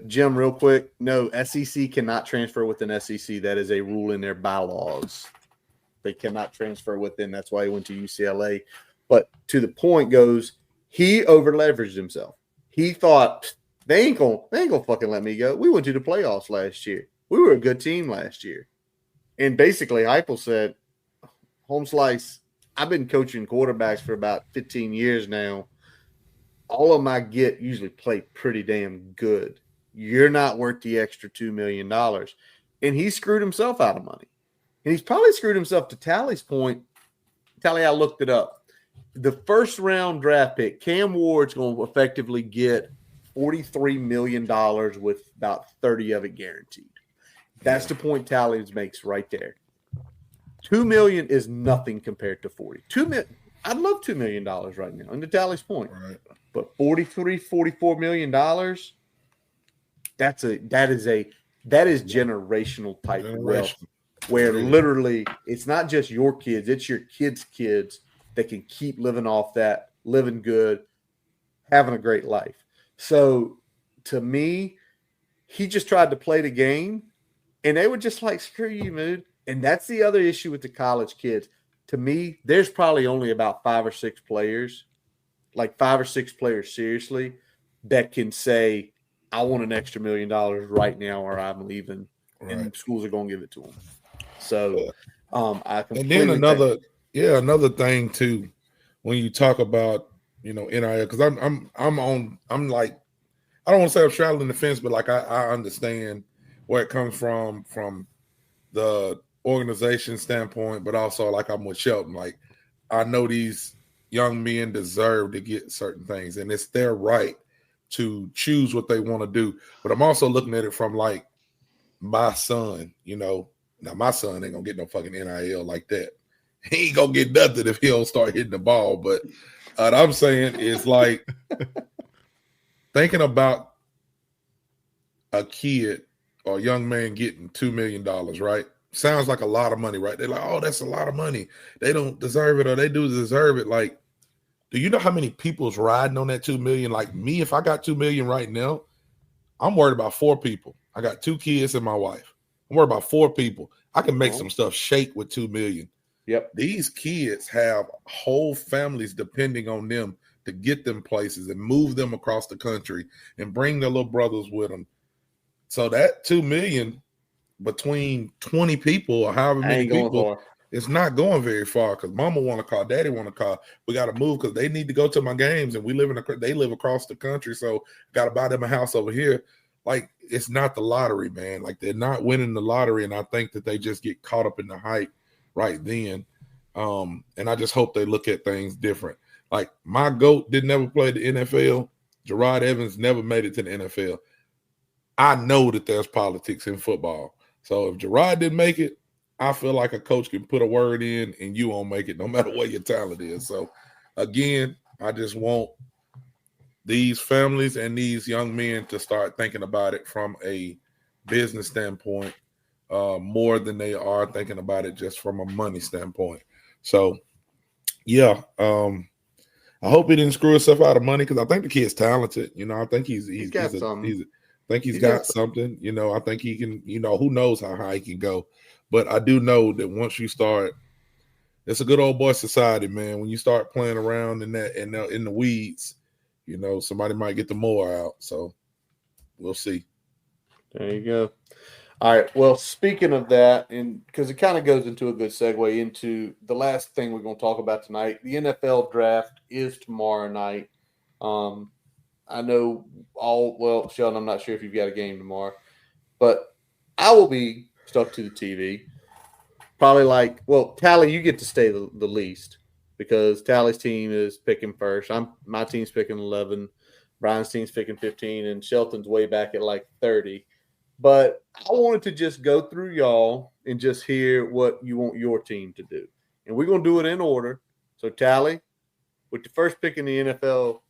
Jim, real quick. No, SEC cannot transfer within SEC. That is a rule in their bylaws. They cannot transfer within. That's why he went to UCLA. But to the point goes, he over-leveraged himself. He thought, they ain't gonna fucking let me go. We went to the playoffs last year. We were a good team last year. And basically, Heupel said, Home Slice, I've been coaching quarterbacks for about 15 years now. All of them usually play pretty damn good. You're not worth the extra $2 million. And he screwed himself out of money. And he's probably screwed himself, to Tally's point. Tally, I looked it up. The first round draft pick, Cam Ward's going to effectively get $43 million with about 30 of it guaranteed. That's the point Tally makes right there. $2 million is nothing compared to 40. I'd love $2 million right now, and to Tally's point. Right. But $44 million, that is generational type wealth, where literally it's not just your kids, it's your kids' kids that can keep living off that, living good, having a great life. So to me, he just tried to play the game, and they were just like, screw you, dude. And that's the other issue with the college kids. To me, there's probably only about 5 or 6 players, seriously, that can say, I want an extra $1 million right now or I'm leaving. Right. And schools are going to give it to them. So I completely and then another thing too, when you talk about, NIL, because I'm like, I don't want to say I'm straddling the fence, but like I understand where it comes from the organization standpoint, but also like I'm with Shelton. Like, I know these young men deserve to get certain things, and it's their right to choose what they want to do. But I'm also looking at it from like my son, Now my son ain't gonna get no fucking NIL like that. He ain't gonna get nothing if he don't start hitting the ball. But what I'm saying is like thinking about a kid or a young man getting $2 million, right? Sounds like a lot of money, right? They're like, oh, that's a lot of money. They don't deserve it, or they do deserve it. Like, do you know how many people's riding on that $2 million? Like me, if I got $2 million right now, I'm worried about 4 people. I got 2 kids and my wife. I'm worried about 4 people. I can make some stuff shake with $2 million. Yep. These kids have whole families depending on them to get them places and move them across the country and bring their little brothers with them. So that $2 million between 20 people or however many people, it's not going very far because mama want a car, daddy want a car. We got to move because they need to go to my games, and they live across the country, so got to buy them a house over here. Like, it's not the lottery, man. Like, they're not winning the lottery, and I think that they just get caught up in the hype right then. And I just hope they look at things different. Like, my GOAT didn't ever play the NFL. Gerard Evans never made it to the NFL. I know that there's politics in football. So if Gerard didn't make it, I feel like a coach can put a word in and you won't make it no matter what your talent is. So, again, I just want these families and these young men to start thinking about it from a business standpoint more than they are thinking about it just from a money standpoint. So, yeah, I hope he didn't screw himself out of money because I think the kid's talented. I think he's got something. I think he's got something. I think he can, who knows how high he can go. But I do know that once you start, it's a good old boy society, man. When you start playing around in that in the weeds, somebody might get the mower out. So we'll see. There you go. All right. Well, speaking of that, and because it kind of goes into a good segue into the last thing we're going to talk about tonight, the NFL draft is tomorrow night. I know Sheldon, I'm not sure if you've got a game tomorrow, but I will be stuck to the TV. Probably Tally, you get to stay the least because Tally's team is picking first. My team's picking 11. Brian's team's picking 15, and Shelton's way back at like 30. But I wanted to just go through y'all and just hear what you want your team to do. And we're going to do it in order. So, Tally, with the first pick in the NFL,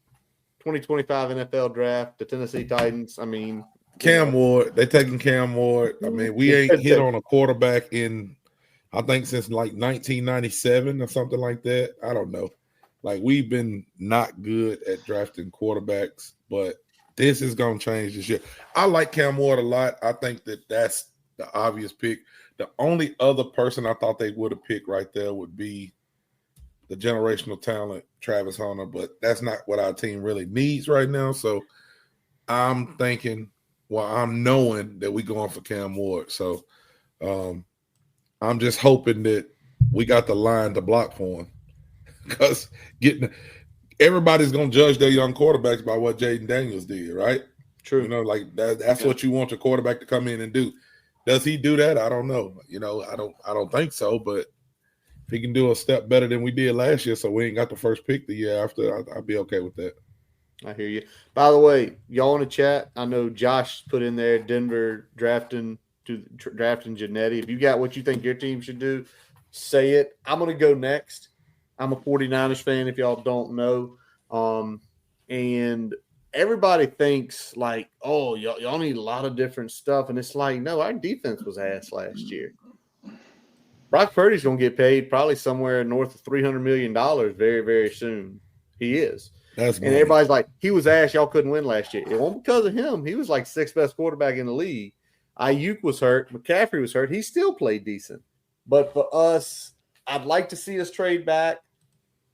2025 NFL draft, the Tennessee Titans, Cam Ward. They're taking Cam Ward. We ain't hit on a quarterback in I think since like 1997 or something like that. I don't know. Like, we've been not good at drafting quarterbacks, but this is going to change this year. I like Cam Ward a lot. I think that that's the obvious pick. The only other person I thought they would have picked right there would be the generational talent, Travis Hunter, but that's not what our team really needs right now. So I'm thinking, I'm knowing that we're going for Cam Ward. So I'm just hoping that we got the line to block for him, because everybody's going to judge their young quarterbacks by what Jaden Daniels did, right? True. You know, like that's what you want your quarterback to come in and do. Does he do that? I don't know. You know, I don't think so, but if he can do a step better than we did last year, so we ain't got the first pick the year after, I'll be okay with that. I hear you. By the way, y'all in the chat, I know Josh put in there Denver drafting Genetti. If you got what you think your team should do, say it. I'm going to go next. I'm a 49ers fan, if y'all don't know. And everybody thinks like, oh, y'all need a lot of different stuff. And it's like, no, our defense was ass last year. Brock Purdy's going to get paid probably somewhere north of $300 million very, very soon. He is. And everybody's like, he was ass. Y'all couldn't win last year. It wasn't because of him. He was like sixth best quarterback in the league. Ayuk was hurt. McCaffrey was hurt. He still played decent. But for us, I'd like to see us trade back.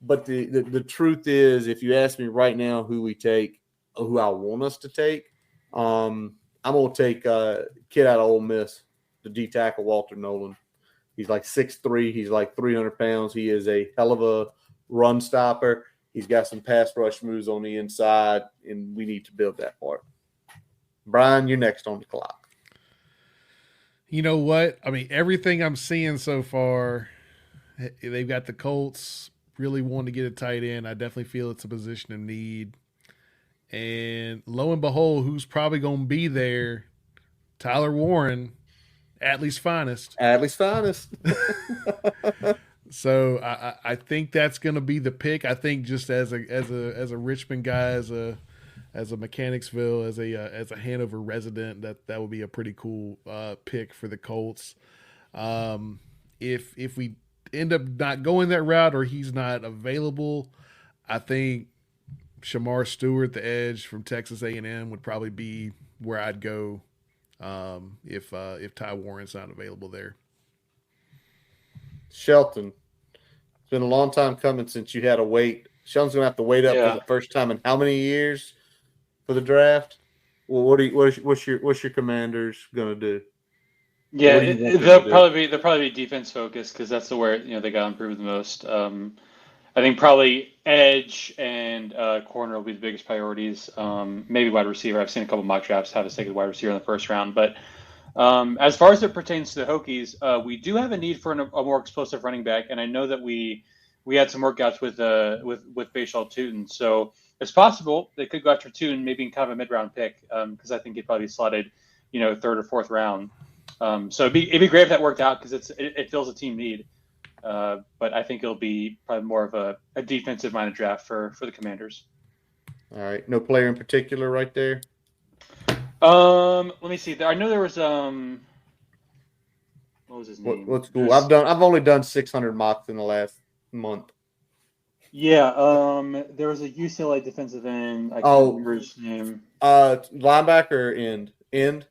But the truth is, if you ask me right now who we take, or who I want us to take, I'm going to take a kid out of Ole Miss, the D tackle, Walter Nolan. He's like 6'3". He's like 300 pounds. He is a hell of a run stopper. He's got some pass rush moves on the inside, and we need to build that part. Brian, you're next on the clock. You know what? I mean, everything I'm seeing so far, they've got the Colts really wanting to get a tight end. I definitely feel it's a position of need. And lo and behold, who's probably going to be there? Tyler Warren, Atlee's finest. Atlee's finest. So I think that's going to be the pick. I think just as a Richmond guy, as a Mechanicsville, as a Hanover resident, that would be a pretty cool pick for the Colts. If we end up not going that route, or he's not available, I think Shamar Stewart, the edge from Texas A&M, would probably be where I'd go if Ty Warren's not available there. Shelton, it's been a long time coming since you had to wait. Shelton's going to have to wait up for the first time in how many years for the draft? Well, what's your Commanders going to do? Yeah, they'll probably be defense focused, because that's where they got to improve the most. I think probably edge and corner will be the biggest priorities. Maybe wide receiver. I've seen a couple mock drafts have us take a wide receiver in the first round. But as far as it pertains to the Hokies, we do have a need for a more explosive running back, and I know that we had some workouts with Bashal Tootin. So it's possible they could go after Tootin, maybe in kind of a mid-round pick, because I think he'd probably be slotted, third or fourth round. So it'd be great if that worked out, because it fills a team need. But I think it'll be probably more of a defensive-minded draft for the Commanders. All right. No player in particular right there? Let me see. I know there was what was his name? What's cool? I've only done 600 mocks in the last month. Yeah. There was a UCLA defensive end. I can't remember his name. Linebacker or end?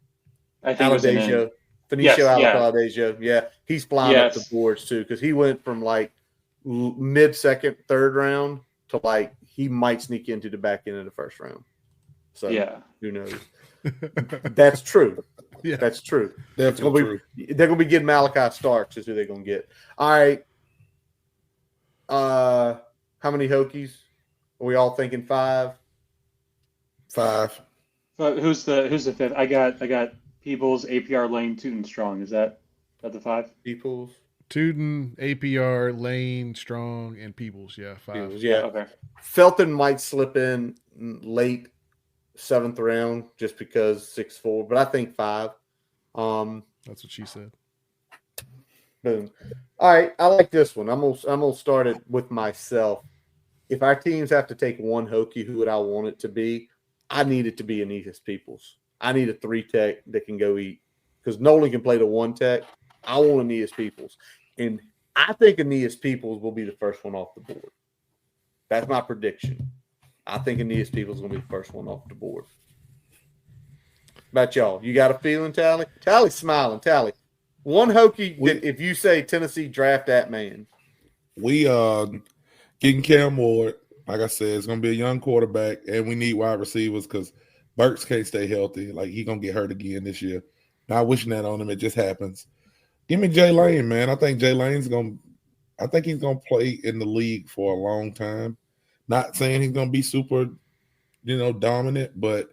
I think it was an end. Benicio Aladejo. Yeah, he's flying up the boards too, because he went from like mid-second, third round to like he might sneak into the back end of the first round. So who knows? That's true. Yeah, that's true. Definitely true. They're going to be getting Malachi Starks is who they're going to get. All right. How many Hokies? Are we all thinking 5? 5. Who's the fifth? I got Peoples, APR, Lane, Tootin, Strong. Is that the 5? Peoples, Tootin, APR, Lane, Strong, and Peoples. Yeah, 5. Peoples, yeah. Okay. Felton might slip in late 7th round just because 6'4", but I think 5. That's what she said. Boom. All right, I like this one. I'm gonna start it with myself. If our teams have to take one Hokie, who would I want it to be? I need it to be Aeneas Peoples. I need a 3 tech that can go eat, because Nolan can play the 1 tech. I want Aeneas Peoples. And I think Aeneas Peoples will be the first one off the board. That's my prediction. I think Aeneas Peoples is going to be the first one off the board. About y'all, you got a feeling, Tally? Tally's smiling. Tally, one Hokie that if you say Tennessee, draft that man. We getting Cam Ward. Like I said, it's going to be a young quarterback, and we need wide receivers because Burks can't stay healthy. Like, he's going to get hurt again this year. Not wishing that on him. It just happens. Give me Jay Lane, man. I think Jay Lane's going to – I think he's going to play in the league for a long time. Not saying he's going to be super, dominant, but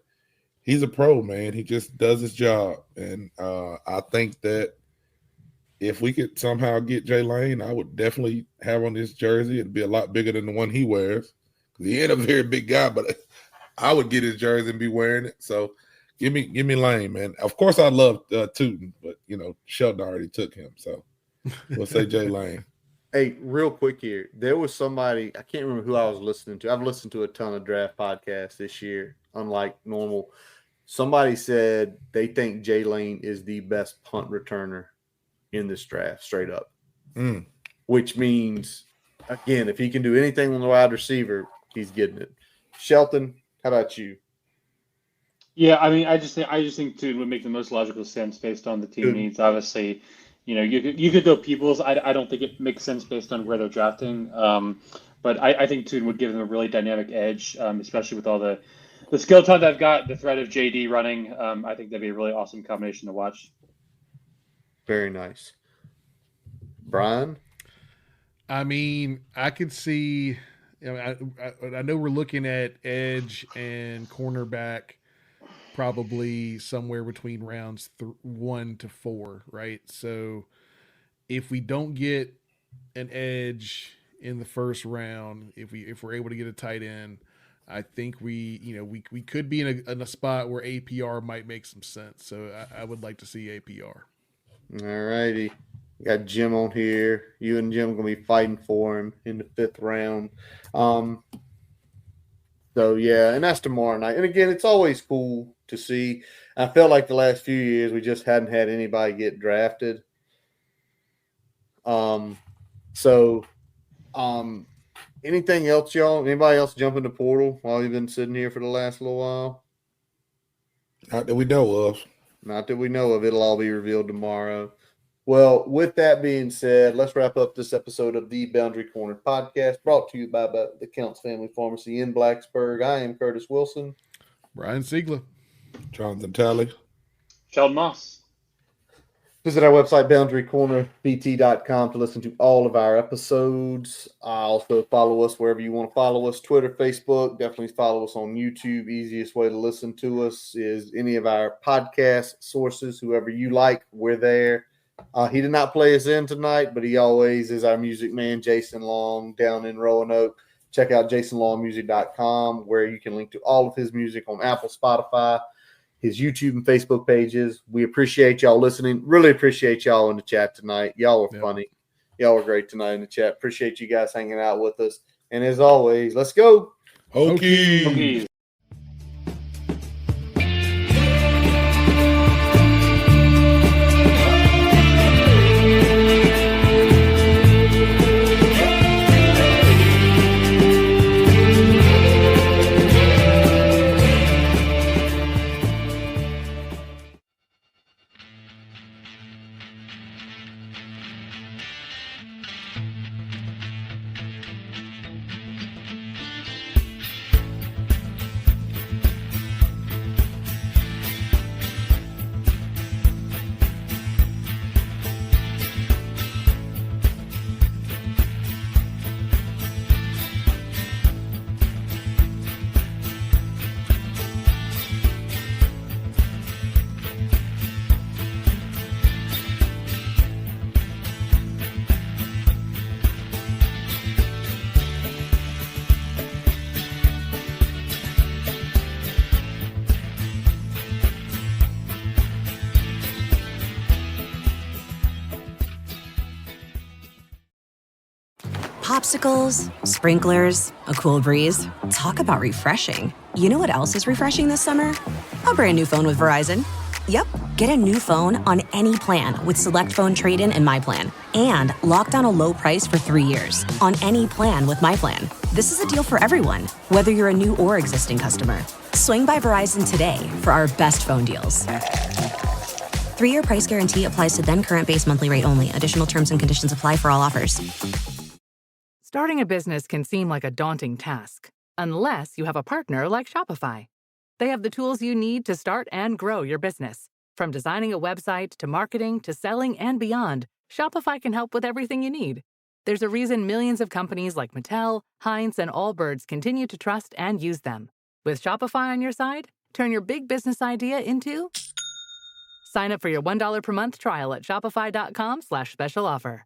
he's a pro, man. He just does his job. And I think that if we could somehow get Jay Lane, I would definitely have on this jersey. It'd be a lot bigger than the one he wears. He ain't a very big guy, but I would get his jersey and be wearing it. So give me Lane, man. Of course, I love Tootin, but Sheldon already took him, so we'll say Jay Lane. Hey, real quick here. There was somebody, I can't remember who I was listening to. I've listened to a ton of draft podcasts this year, unlike normal. Somebody said they think Jay Lane is the best punt returner in this draft, straight up. Which means, again, if he can do anything on the wide receiver, he's getting it. Shelton, how about you? Yeah, I mean, I just think Tootin would make the most logical sense based on the team needs. Obviously, you could go Peoples. I don't think it makes sense based on where they're drafting. But I think Tootin would give them a really dynamic edge, especially with all the skill talent they've got, the threat of JD running. I think that'd be a really awesome combination to watch. Very nice. Brian? I mean, I could see I know we're looking at edge and cornerback probably somewhere between rounds 1 to 4, right? So if we don't get an edge in the first round, if we're able to get a tight end, I think we could be in a spot where APR might make some sense. So I would like to see APR. All righty. Got Jim on here. You and Jim are going to be fighting for him in the 5th round. So, yeah, and that's tomorrow night. And, again, it's always cool to see. I felt like the last few years we just hadn't had anybody get drafted. Anything else, y'all? Anybody else jump in the portal while you've been sitting here for the last little while? Not that we know of. Not that we know of. It'll all be revealed tomorrow. Well, with that being said, let's wrap up this episode of the Boundary Corner podcast, brought to you by the Counts Family Pharmacy in Blacksburg. I am Curtis Wilson. Brian Siegler. Jonathan Talley. Sheldon Moss. Visit our website, boundarycornerbt.com, to listen to all of our episodes. Also follow us wherever you want to follow us, Twitter, Facebook. Definitely follow us on YouTube. Easiest way to listen to us is any of our podcast sources. Whoever you like, we're there. He did not play us in tonight, but he always is our music man, Jason Long, down in Roanoke. Check out jasonlongmusic.com, where you can link to all of his music on Apple, Spotify, his YouTube and Facebook pages. We appreciate y'all listening. Really appreciate y'all in the chat tonight. Y'all were funny. Y'all were great tonight in the chat. Appreciate you guys hanging out with us. And as always, let's go. Hokies. Hokies. Popsicles, sprinklers, a cool breeze. Talk about refreshing. You know what else is refreshing this summer? A brand new phone with Verizon. Yep. Get a new phone on any plan with Select Phone Trade-in and My Plan. And lock down a low price for 3 years on any plan with My Plan. This is a deal for everyone, whether you're a new or existing customer. Swing by Verizon today for our best phone deals. 3-year price guarantee applies to then current base monthly rate only. Additional terms and conditions apply for all offers. Starting a business can seem like a daunting task, unless you have a partner like Shopify. They have the tools you need to start and grow your business. From designing a website to marketing to selling and beyond, Shopify can help with everything you need. There's a reason millions of companies like Mattel, Heinz, and Allbirds continue to trust and use them. With Shopify on your side, turn your big business idea into... Sign up for your $1 per month trial at shopify.com/special offer.